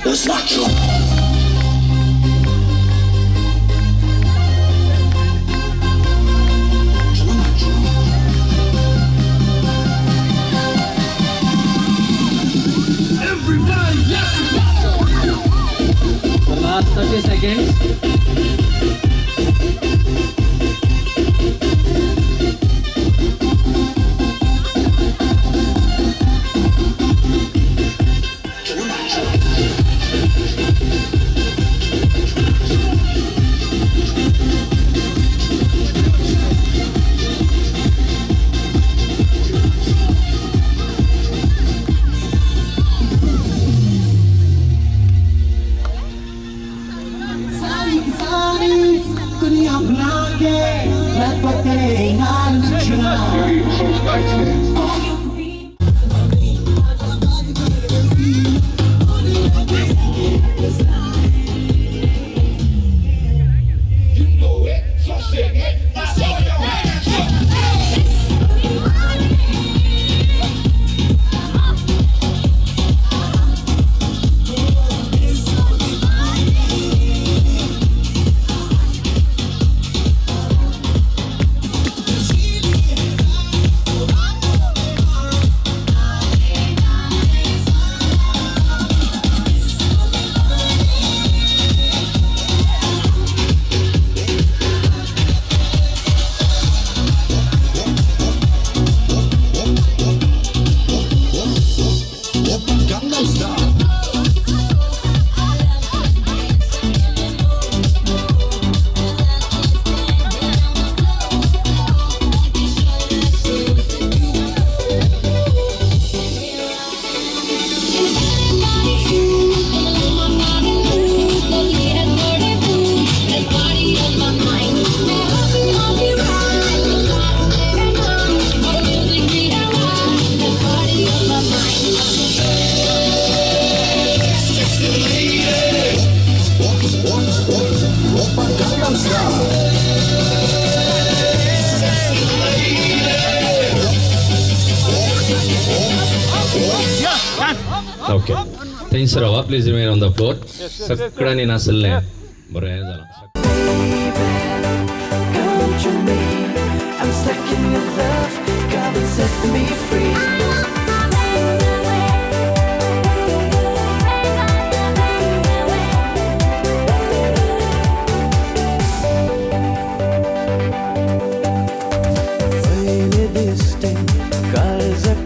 It's not true. Everybody, yes! The last 30 seconds. दुनिया बना के मैं तो तेरे नाल नचना Okay. Thanks, Rava. Please remain on the floor. Sakkadani nasalne bore zala. Come to me, I'm stuck in your love. Come and set me free. पहिले दिसते काळजात